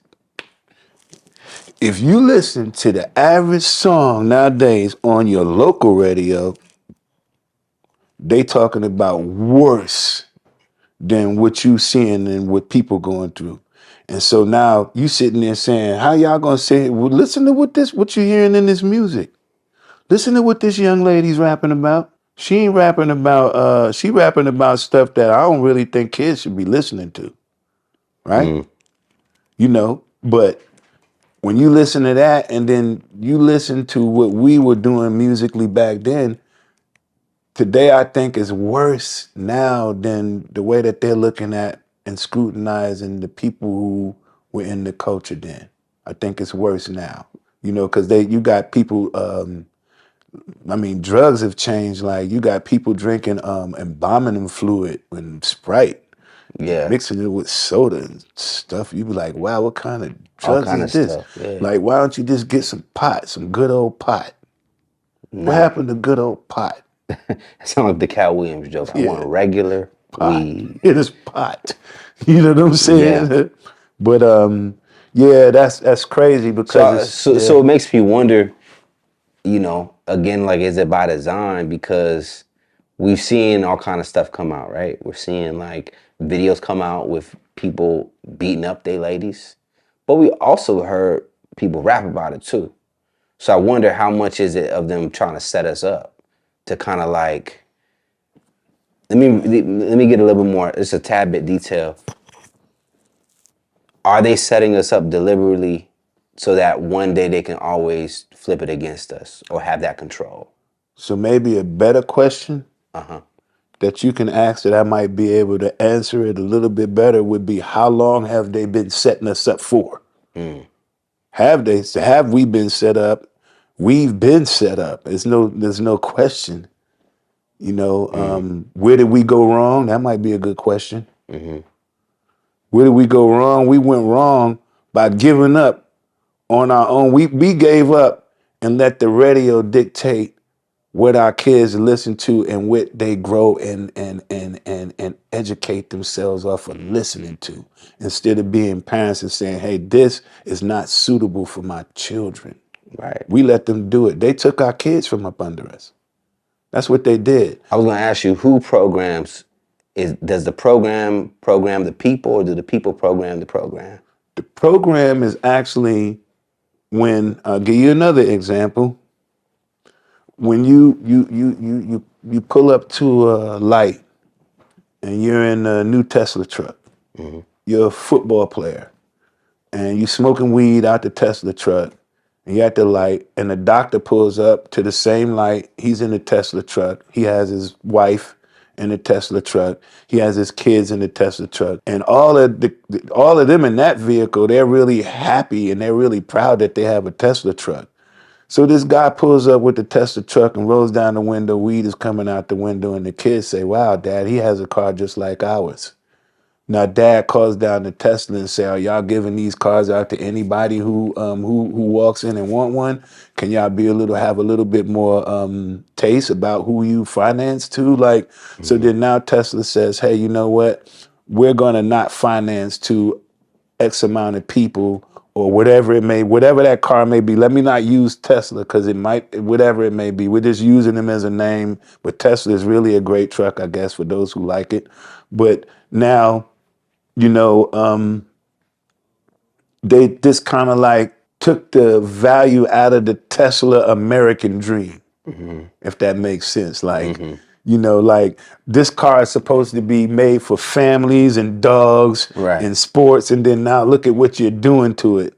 If you listen to the average song nowadays on your local radio, they talking about worse than what you seeing and what people going through. And so now you sitting there saying, how y'all gonna say, well, listen to what you hearing in this music. Listen to what this young lady's rapping about. She ain't rapping about, she rapping about stuff that I don't really think kids should be listening to, right? You know, but when you listen to that and then you listen to what we were doing musically back then, today I think is worse now than the way that they're looking at and scrutinizing the people who were in the culture then. I think it's worse now, you know, because you got people. I mean, drugs have changed. Like you got people drinking embalming fluid and Sprite, Yeah, mixing it with soda and stuff. You be like, wow, what kind of all drugs kind is of this? stuff. Yeah. Like, why don't you just get some pot, some good old pot? What No. happened to good old pot? It sounds like the Cat Williams joke. I want Yeah. regular Pot. weed. It is pot. You know what I'm Yeah. saying? But yeah, that's crazy because it's So it makes me wonder, again, like, is it by design? Because we've seen all kind of stuff come out, right? We're seeing like videos come out with people beating up their ladies, but we also heard people rap about it too. So I wonder how much is it of them trying to set us up to kind of like, let me get a little bit more. It's a tad bit detail. Are they setting us up deliberately so that one day they can always flip it against us or have that control? so maybe a better question that you can ask that I might be able to answer it a little bit better would be, how long have they been setting us up for? Have we been set up? We've been set up. There's no question. You know, where did we go wrong? That might be a good question. Where did we go wrong? We went wrong by giving up on our own. We gave up and let the radio dictate what our kids listen to and what they grow and educate themselves off of listening to, instead of being parents and saying, hey, this is not suitable for my children. Right. We let them do it. They took our kids from up under us. That's what they did. I was going to ask you, who programs Does the program the people, or do the people program the program? The program is actually when I'll give you another example. When you pull up to a light and you're in a new Tesla truck. You're a football player and you smoking weed out the Tesla truck and you're at the light and the doctor pulls up to the same light. He's in the Tesla truck. He has his wife in the Tesla truck. He has his kids in the Tesla truck. And all of them in that vehicle, they're really happy and they're really proud that they have a Tesla truck. So this guy pulls up with the Tesla truck and rolls down the window. Weed is coming out the window, and the kids say, "Wow, Dad, he has a car just like ours." Now, Dad calls down the Tesla and say, "Are y'all giving these cars out to anybody who walks in and want one? Can y'all have a little bit more taste about who you finance to?" Like, so then now Tesla says, "Hey, you know what? We're gonna not finance to X amount of people or whatever that car may be. Let me not use Tesla because whatever it may be. We're just using them as a name. But Tesla is really a great truck, I guess, for those who like it. But now, you know, they just kind of like took the value out of the Tesla American dream, if that makes sense. Like, like this car is supposed to be made for families and dogs Right. and sports. And then now look at what you're doing to it.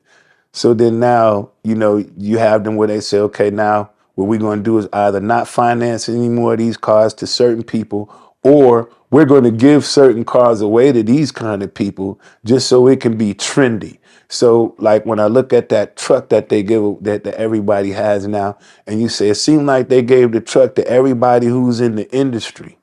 So then now, you have them where they say, okay, now what we're going to do is either not finance any more of these cars to certain people, or we're going to give certain cars away to these kind of people just so it can be trendy. So like when I look at that truck that they give that everybody has now, and you say it seemed like they gave the truck to everybody who's in the industry.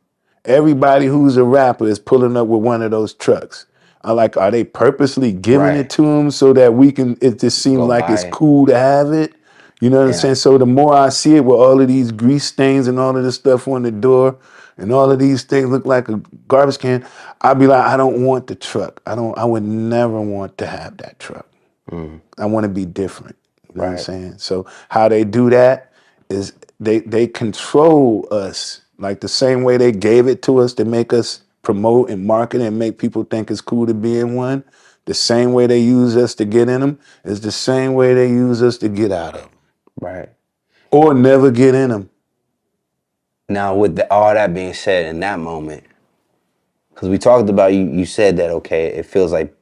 Everybody who's a rapper is pulling up with one of those trucks. Are they purposely giving Right. it to them so that it just seems Go like buy it's it. cool to have it? You know what I'm Yeah. saying? So the more I see it with all of these grease stains and all of this stuff on the door and all of these things look like a garbage can, I'd be like, I don't want the truck. I would never want to have that truck. I want to be different. You know what I'm Right. saying? So how they do that is they control us like the same way they gave it to us to make us promote and market and make people think it's cool to be in one. The same way they use us to get in them is the same way they use us to get out of them Right. or never get in them. Now, with all that being said, in that moment, because we talked about you said that okay, it feels like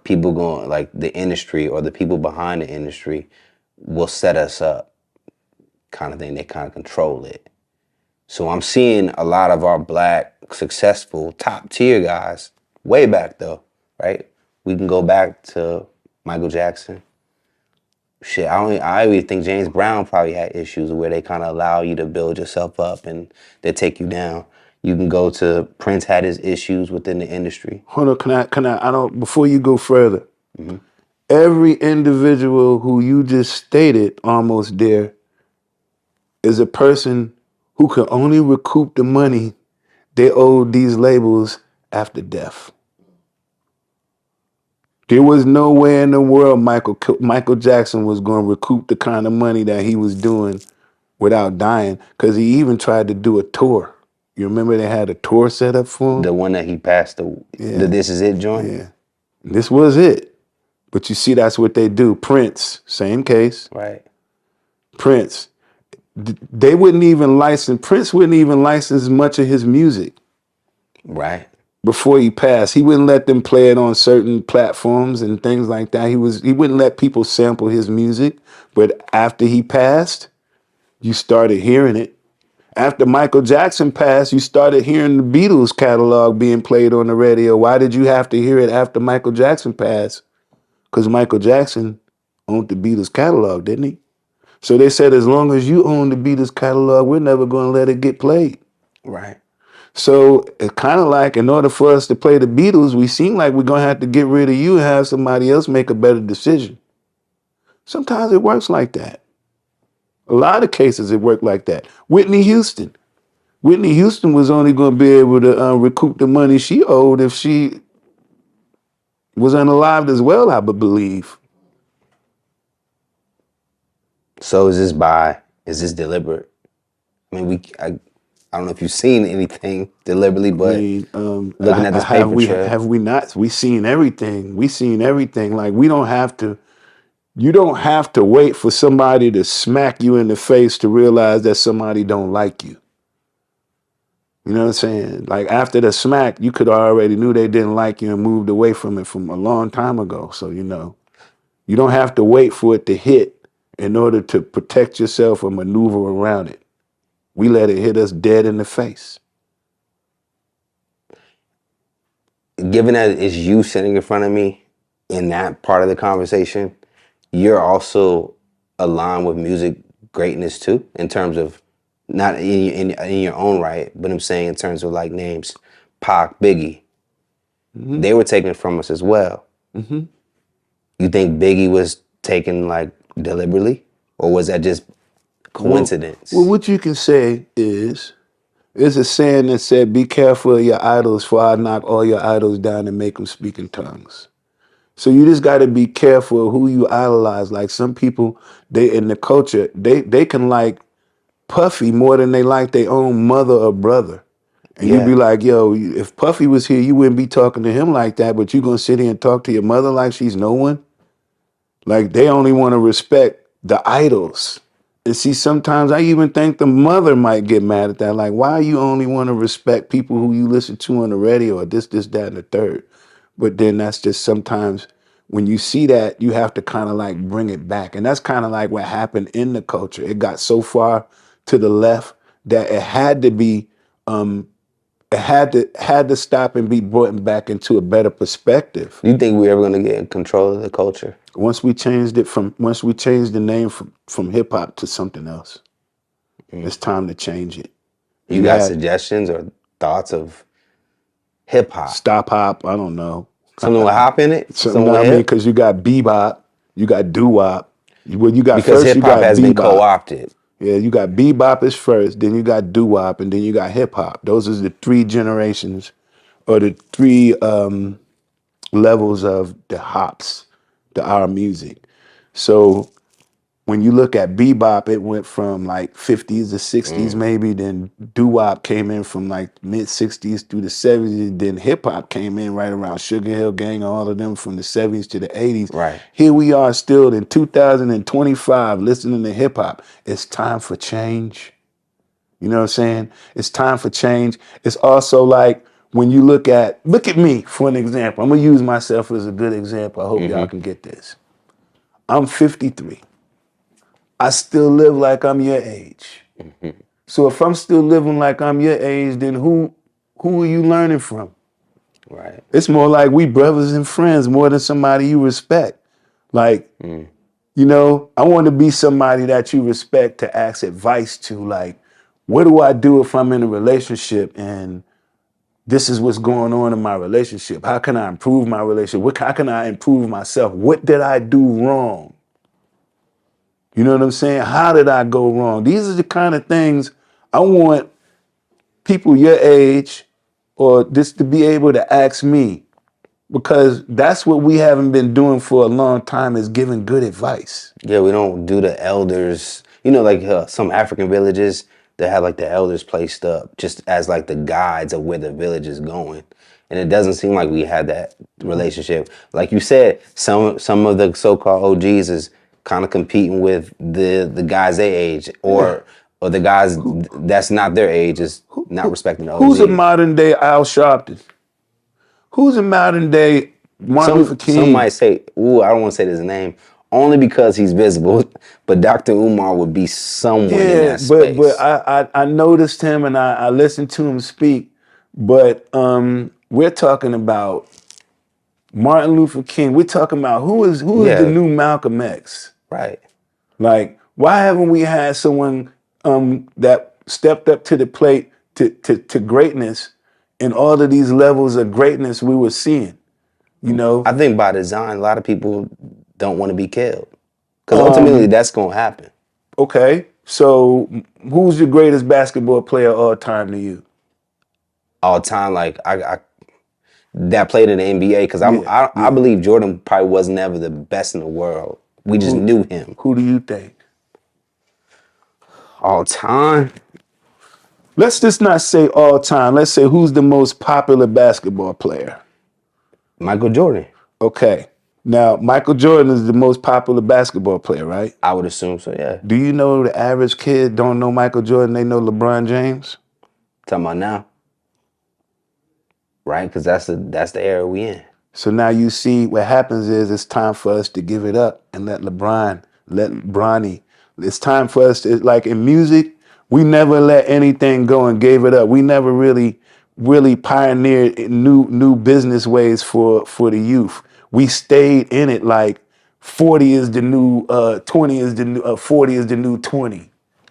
people going like the industry or the people behind the industry will set us up, kind of thing. They kind of control it. So I'm seeing a lot of our black, successful, top tier guys, way back though, right? We can go back to Michael Jackson. Shit, I even think James Brown probably had issues where they kind of allow you to build yourself up and they take you down. You can go to Prince had his issues within the industry. Hold on, I don't, before you go further, every individual who you just stated almost there is a person who can only recoup the money they owed these labels after death. There was no way in the world Michael Jackson was going to recoup the kind of money that he was doing without dying, because he even tried to do a tour. You remember they had a tour set up for him? The one that he passed, the This Is It joint? Yeah. This was it. But you see, that's what they do. Prince, same case. Right. Prince. They wouldn't even license, Prince wouldn't even license much of his music. Right. Before he passed, he wouldn't let them play it on certain platforms and things like that. He wouldn't let people sample his music. But after he passed, you started hearing it. After Michael Jackson passed, you started hearing the Beatles catalog being played on the radio. Why did you have to hear it after Michael Jackson passed? Because Michael Jackson owned the Beatles catalog, didn't he? So they said, as long as you own the Beatles catalog, we're never going to let it get played. Right. So it's kind of like, in order for us to play the Beatles, we seem like we're going to have to get rid of you and have somebody else make a better decision. Sometimes it works like that. A lot of cases it worked like that. Whitney Houston. Whitney Houston was only going to be able to recoup the money she owed if she was unalived as well, I believe. So is this deliberate? I mean, I don't know if you've seen anything deliberately, I but mean, looking at this have paper we trail. have we not? We seen everything. We seen everything. Like we don't have to. You don't have to wait for somebody to smack you in the face to realize that somebody don't like you. You know what I'm saying? Like after the smack, you could already knew they didn't like you and moved away from it from a long time ago. So you don't have to wait for it to hit in order to protect yourself or maneuver around it. We let it hit us dead in the face. Given that it's you sitting in front of me in that part of the conversation, you're also aligned with music greatness too, in terms of not in your own right, but I'm saying in terms of like names, Pac, Biggie, Mm-hmm. they were taken from us as well. Mm-hmm. You think Biggie was taken like deliberately, or was that just Well, coincidence? what you can say is, there's a saying that said, "Be careful of your idols, for I knock all your idols down and make them speak in tongues." So you just got to be careful of who you idolize. Like some people, they in the culture, they can like Puffy more than they like their own mother or brother. And you be Yeah, like, yo, if Puffy was here, you wouldn't be talking to him like that, but you gonna sit here and talk to your mother like she's no one? Like they only want to respect the idols. And see, sometimes I even think the mother might get mad at that. Like, why you only want to respect people who you listen to on the radio or this, that, and the third? But then that's just sometimes when you see that, you have to kind of like bring it back. And that's kind of like what happened in the culture. It got so far to the left that it had to be it had to stop and be brought back into a better perspective. you think we're ever gonna get in control of the culture? Once we changed the name from hip hop to something else, it's time to change it. You You got had suggestions or thoughts of hip hop? stop hop. I don't know. Something with hop in it? Something. Something with I mean, hip? because you got bebop, you got doo wop. Well, you got Because first you hip hop got has been bebop. co-opted. Yeah, you got bebop is first, then you got doo wop, and then you got hip hop. Those are the three generations, or the three levels of the hops, the our music. So when you look at bebop, it went from like 50s to 60s maybe. Then doo-wop came in from like mid 60s through the 70s. Then hip hop came in right around Sugar Hill Gang, all of them from the 70s to the 80s. Right. Here we are still in 2025 listening to hip hop. It's time for change. You know what I'm saying? It's time for change. It's also like when you look at me for an example. I'm gonna use myself as a good example. I hope y'all can get this. I'm 53. I still live like I'm your age. So if I'm still living like I'm your age, then who are you learning from? Right. It's more like we brothers and friends more than somebody you respect. Like, I want to be somebody that you respect to ask advice to. Like, what do I do if I'm in a relationship and this is what's going on in my relationship? How can I improve my relationship? How can I improve myself? What did I do wrong? You know what I'm saying? How did I go wrong? These are the kind of things I want people your age or just to be able to ask me, because that's what we haven't been doing for a long time, is giving good advice. Yeah, we don't do the elders. You know, like some African villages that have like the elders placed up just as like the guides of where the village is going. And it doesn't seem like we had that relationship. Like you said, some of the so-called OGs is kind of competing with the guys their age, Yeah. or the guys that's not their age is not respecting the Who's a OGs. modern day Al Sharpton? Who's a modern day Martin Luther Some might King? say, "Ooh, I don't want to say his name," only because he's visible. But Dr. Umar would be someone in Yeah, that but space. I noticed him and I listened to him speak. But we're talking about Martin Luther King. We're talking about who is the Yeah, new Malcolm X? right. Like, why haven't we had someone that stepped up to the plate to greatness in all of these levels of greatness we were seeing? You know, I think by design, a lot of people don't want to be killed because ultimately that's gonna happen okay. So, who's the greatest basketball player of all time to you? all the time. Like I that played in the NBA because Yeah, I yeah. believe Jordan probably was never the best in the world. We just Who knew him who do you think? all time. Let's just not say all time. Let's say who's the most popular basketball player. Michael Jordan. Okay. Now, Michael Jordan is the most popular basketball player, right? I would assume so, yeah. Do you know the average kid don't know Michael Jordan, they know LeBron James? Talking about now. Right? Because that's the era we in. So now you see what happens is it's time for us to give it up and let Bronny. It's time for us to, like in music, we never let anything go and gave it up. We never really pioneered new business ways for the youth. We stayed in it like 40 is the new 20 is the new 40 is the new 20.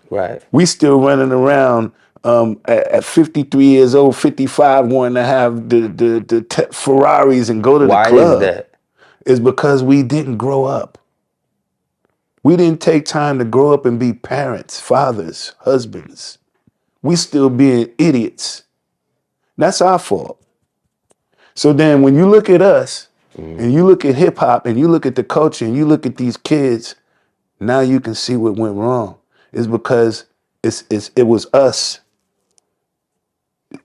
Right. We still running around at 53 years old, 55, wanting to have the Ferraris and go to the Why is club. that? Is because we didn't grow up. We didn't take time to grow up and be parents, fathers, husbands. We still being idiots. That's our fault. So then when you look at us and you look at hip hop and you look at the culture and you look at these kids, now you can see what went wrong. It's because it was us.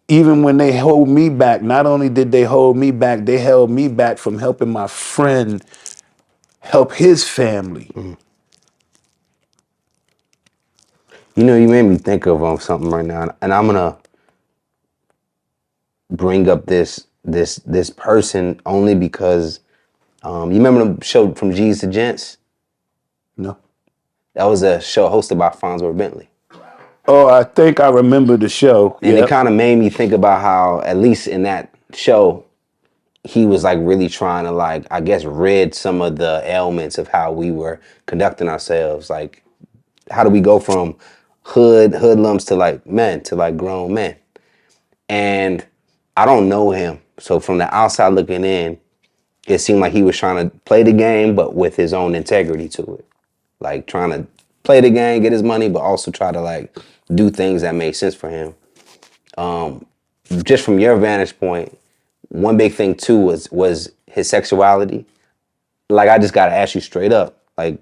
Even when they hold me back, not only did they hold me back, they held me back from helping my friend help his family. You know, you made me think of something right now, and I'm gonna bring up this person only because you remember the show from G's to Gents? No. That was a show hosted by Fonzworth Bentley. Oh, I think I remember the show. And it Yep. kind of made me think about how, at least in that show, he was like really trying to, like, I guess, rid some of the ailments of how we were conducting ourselves. Like, how do we go from hoodlums to like men to like grown men? And I don't know him. So from the outside looking in, it seemed like he was trying to play the game, but with his own integrity to it. Like trying to play the game, get his money, but also try to like do things that made sense for him. Just from your vantage point, one big thing too was his sexuality. Like, I just gotta ask you straight up. Like,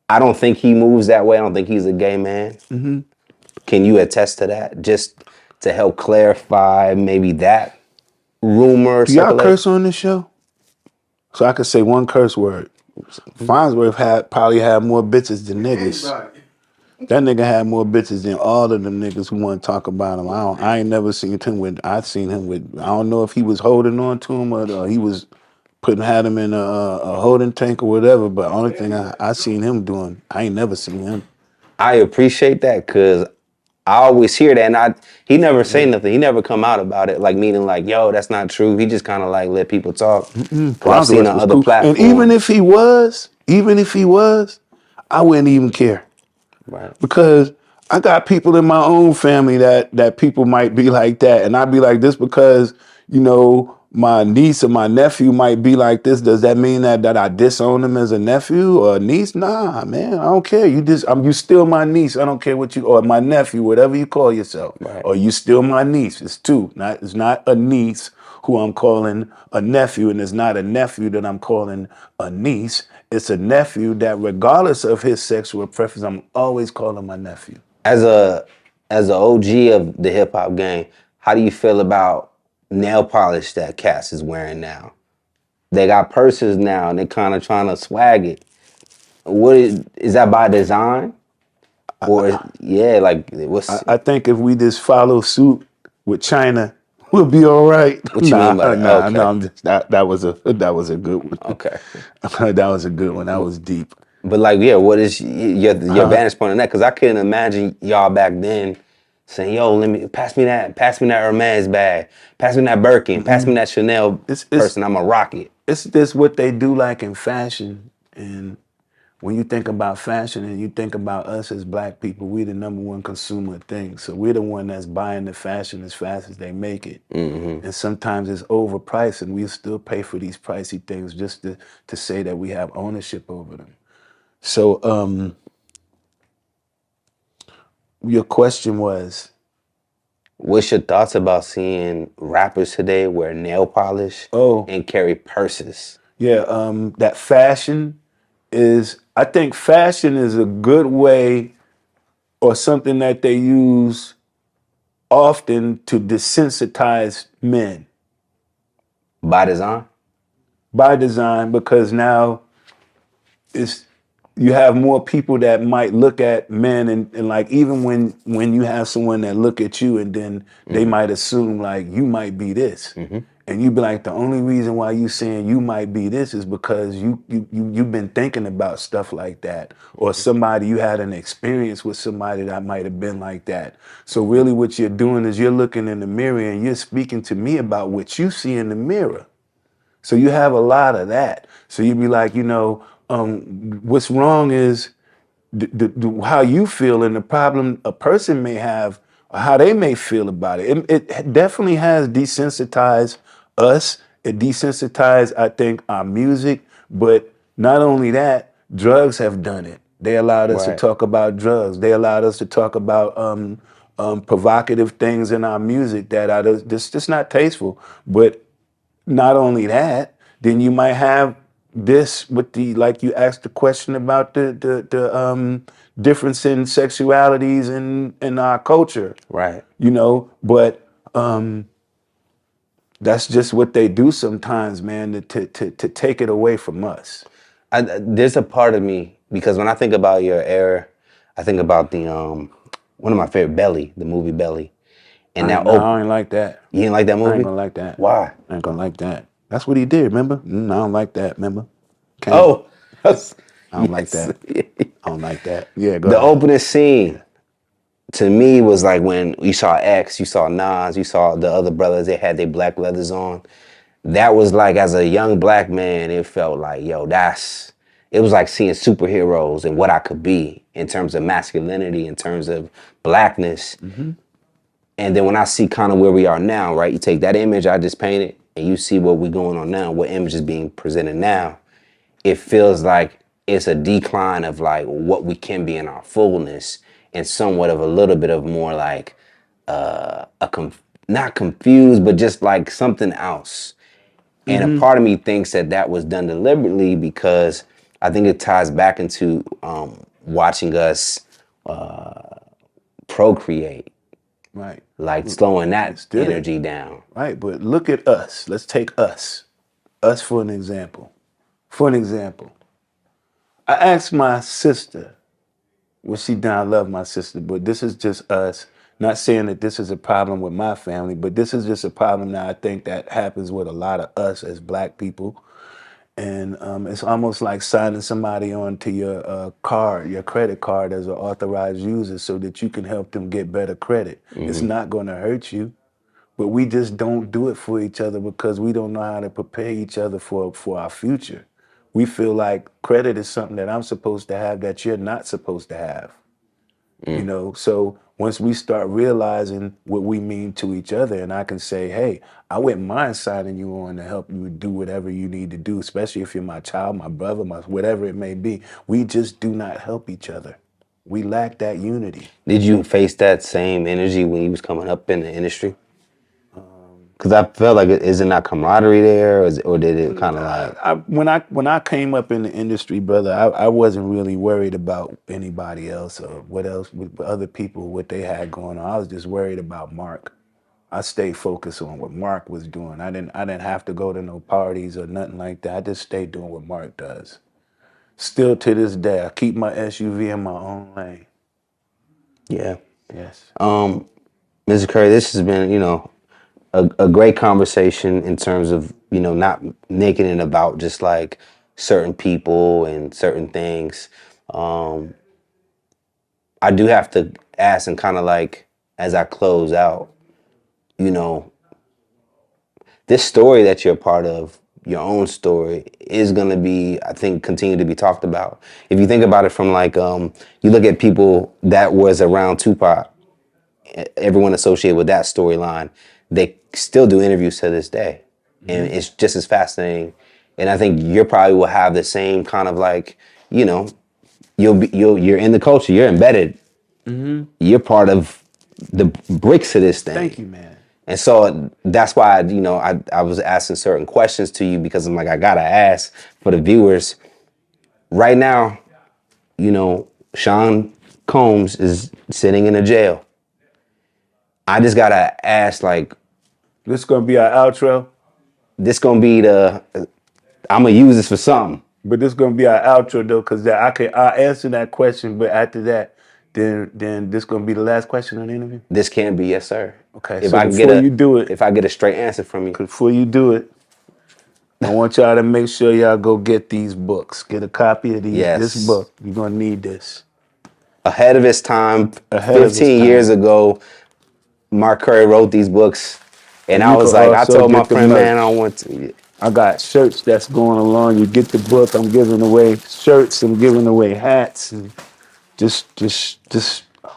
I don't think he moves that way. I don't think he's a gay man. Mm-hmm. Can you attest to that? Just to help clarify maybe that rumor Do y'all circulate. curse on this show? So I could say one curse word. Farnsworth probably had more bitches than niggas. That nigga had more bitches than all of them niggas who want to talk about him. I ain't never seen him with. I seen him with. I don't know if he was holding on to him or he was had him in a holding tank or whatever. But only thing I seen him doing, I ain't never seen him. I appreciate that because I always hear that, and he never say nothing. He never come out about it, like meaning like, yo, that's not true. He just kind of like let people talk. Because I've seen Farnsworth on was other cool. And platforms. even if he was, I wouldn't even care. Right. Because I got people in my own family that people might be like that, and I'd be like this because my niece or my nephew might be like this. Does that mean that I disown them as a nephew or a niece? Nah, man, I don't care. You still my niece. I don't care what you or my nephew, whatever you call yourself, Right. or you still my niece. It's two. It's not a niece who I'm calling a nephew, and it's not a nephew that I'm calling a niece. It's a nephew that, regardless of his sexual preference, I'm always calling my nephew. As a OG of the hip hop game, how do you feel about nail polish that Cass is wearing now? They got purses now, and they kind of trying to swag it. What is that by design, or yeah, like what's I think if we just follow suit with China, we'll be all right. what you mean by that? No. Okay, I'm just that was a good one. okay. That was a good one. That was deep. But like, yeah, what is your vantage point on that? Because I couldn't imagine y'all back then saying, "Yo, pass me that Hermes bag, pass me that Birkin, pass me that Chanel It's person. I'm a rocket." it's just what they do, like in fashion. And when you think about fashion and you think about us as black people, we the number one consumer of things. So we're the one that's buying the fashion as fast as they make it. Mm-hmm. And sometimes it's overpriced, and we still pay for these pricey things just to say that we have ownership over them. So your question was, What's your thoughts about seeing rappers today wear nail polish and carry purses? yeah, that fashion I think fashion is a good way or something that they use often to desensitize men By design. by design, because now it's you have more people that might look at men and like, even when you have someone that look at you and then they might assume like you might be this, and you be like, the only reason why you saying you might be this is because you've been thinking about stuff like that, or somebody, you had an experience with somebody that might have been like that. So really what you're doing is you're looking in the mirror and you're speaking to me about what you see in the mirror. So you have a lot of that. So you'd be like, what's wrong is how you feel, and the problem a person may have, or how they may feel about it. It definitely has desensitized us. It desensitized, I think, our music. But not only that, drugs have done it. They allowed us to Right. talk about drugs. They allowed us to talk about provocative things in our music that are just not tasteful. But not only that, then you might have this with the, like you asked the question about the difference in sexualities in our culture, Right. but that's just what they do sometimes, man, to take it away from us. There's a part of me, because when I think about your era, I think about the one of my favorite, Belly, the movie Belly, and now I ain't like that. you didn't like that I ain't movie? gonna like that. Why? I ain't gonna like that. That's what he did, remember? I don't like that, remember? Can't. Oh, I don't like yes. that. I don't like that. Yeah, go The ahead. opening scene to me was like when you saw X, you saw Nas, you saw the other brothers. They had their black leathers on. That was like, as a young black man, it felt like, yo, it was like seeing superheroes and what I could be in terms of masculinity, in terms of blackness. And then when I see kind of where we are now, right? You take that image I just painted and you see what we're going on now, what image is being presented now. It feels like it's a decline of like what we can be in our fullness, and somewhat of a little bit of more like not confused, but just like something else. And a part of me thinks that that was done deliberately, because I think it ties back into watching us procreate, Right. like slowing that Let's do it. energy down. Right, but look at us. Let's take us. Us for an example. For an example, I asked my sister, well, she done, I love my sister, but this is just us. Not saying that this is a problem with my family, but this is just a problem that I think that happens with a lot of us as black people. And it's almost like signing somebody onto your card, your credit card, as an authorized user so that you can help them get better credit. It's not going to hurt you. But we just don't do it for each other because we don't know how to prepare each other for our future. We feel like credit is something that I'm supposed to have that you're not supposed to have. So once we start realizing what we mean to each other, and I can say, hey, I wouldn't mind signing you on to help you do whatever you need to do, especially if you're my child, my brother, my whatever it may be. We just do not help each other. We lack that unity. Did you face that same energy when you was coming up in the industry? Because I felt like, isn't that camaraderie there, or did it kind of like? When I came up in the industry, brother, I wasn't really worried about anybody else or what else with other people, what they had going on. I was just worried about Mark. I stayed focused on what Mark was doing. I didn't have to go to no parties or nothing like that. I just stayed doing what Mark does. Still to this day, I keep my SUV in my own lane. Yeah. Yes. Mr. Curry, this has been, a great conversation in terms of, not making it about just like certain people and certain things. I do have to ask, and kind of like as I close out, you know, this story that you're a part of, your own story, is going to be, I think, continue to be talked about. If you think about it from like, you look at people that was around Tupac, everyone associated with that storyline, they still do interviews to this day. And it's just as fascinating. And I think you probably will have the same kind of like, you're in the culture, you're embedded, you're part of the bricks of this Thank thing. you, man. And so that's why, I was asking certain questions to you, because I'm like, I gotta ask for the viewers. Right now, Sean Combs is sitting in a jail. I just gotta ask, like, This is gonna be our outro, this gonna be the. I'm gonna use this for something. but this is gonna be our outro though, because I'll answer that question, but after that, then this gonna be the last question on the interview. This can be, yes, sir. Okay, If so I can get before you do it, if I get a straight answer from you, I want y'all to make sure y'all go get these books. Get a copy of this yes, book. You're gonna need this. ahead of its time, Ahead of its 15 years time. ago, Mark Curry wrote these books, and And I you was can like, I also told my get the friend, man, I don't merch. want to. I got shirts that's going along. You get the book. I'm giving away shirts. I'm giving away hats. And just.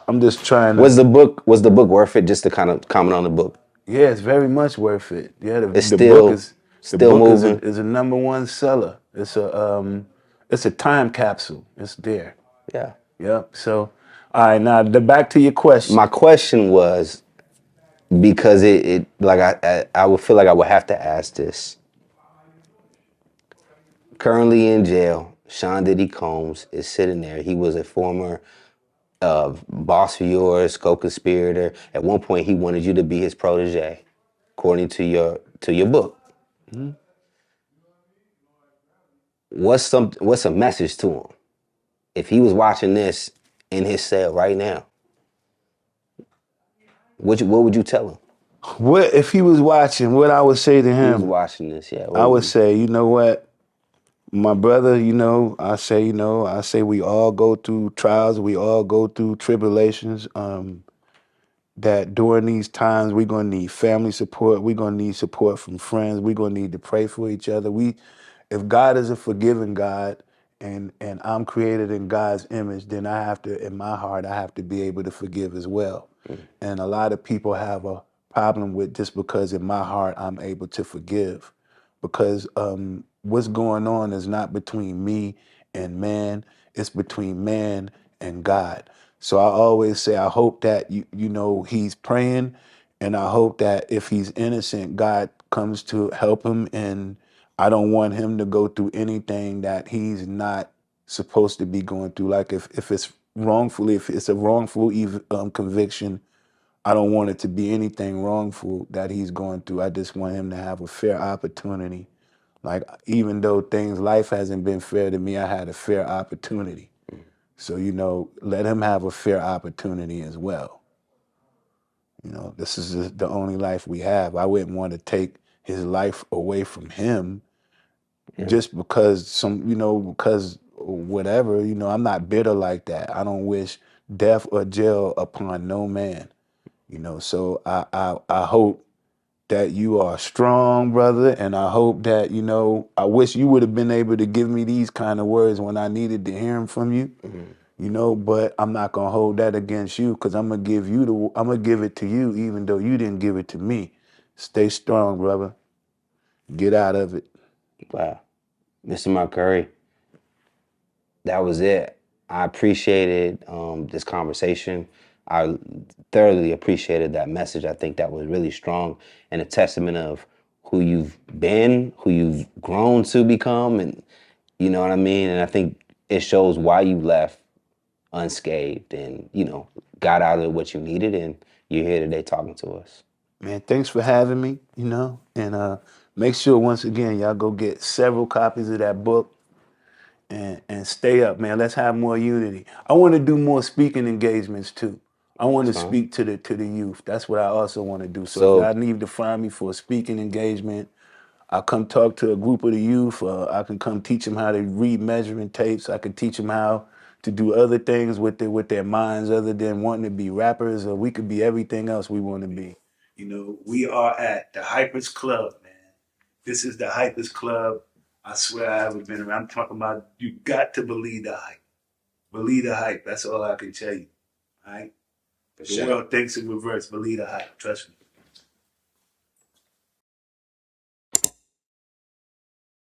I'm just trying to. Was the book worth it? Just to kind of comment on the book. Yeah, it's very much worth it. Yeah, It's the book still is the still book moving. is a number one seller. It's a time capsule. It's there. Yeah. Yep. So, all right. Now, back to your My question. question was, because it like I would feel like I would have to ask this. Currently in jail, Sean Diddy Combs is sitting there. He was a former boss of yours, co-conspirator. At one point, he wanted you to be his protege, according to your book. Mm-hmm. What's a message to him if he was watching this in his cell right now? What would you tell him? What if he was watching? What I would say to If he was him, watching this, yeah. I What would would you? say, you know what, my brother, I say we all go through trials, we all go through tribulations. That during these times we're gonna need family support, we're gonna need support from friends, we're gonna need to pray for each other. If God is a forgiving God and I'm created in God's image, then I have to, in my heart, I have to be able to forgive as well. And a lot of people have a problem with just because in my heart I'm able to forgive. Because what's going on is not between me and man, it's between man and God. So I always say, I hope that he's praying, and I hope that if he's innocent, God comes to help him. And I don't want him to go through anything that he's not supposed to be going through. Like if it's wrongfully, if it's a wrongful conviction, I don't want it to be anything wrongful that he's going through. I just want him to have a fair opportunity. Like, even though life hasn't been fair to me, I had a fair opportunity. So, let him have a fair opportunity as well. This is the only life we have. I wouldn't want to take his life away from him Yeah. just because because whatever, I'm not bitter like that. I don't wish death or jail upon no man. So I hope that you are strong, brother, and I hope that, I wish you would have been able to give me these kind of words when I needed to hear them from you. But I'm not gonna hold that against you, because I'm gonna give it to you even though you didn't give it to me. Stay strong, brother. Get out of it. Wow. Mr. Mark Curry, that was it. I appreciated this conversation. I thoroughly appreciated that message. I think that was really strong and a testament of who you've been, who you've grown to become, and you know what I mean. And I think it shows why you left unscathed and got out of what you needed, and you're here today talking to us. Man, thanks for having me, and make sure once again y'all go get several copies of that book. And stay up, man. Let's have more unity. I want to do more speaking engagements too. I want That's to fine. speak to the youth. That's what I also want to do. So if So y'all need to find me for a speaking engagement, I'll come talk to a group of the youth. I can come teach them how to read measuring tapes. I can teach them how to do other things with their minds other than wanting to be rappers. Or we could be everything else we want to be. We are at the Hypers Club, man. This is the Hypers Club. I swear I haven't been around. I'm talking about, you got to believe the hype. Believe the hype. That's all I can tell you. All right? for The sure. world thinks in reverse. Believe the hype. Trust me.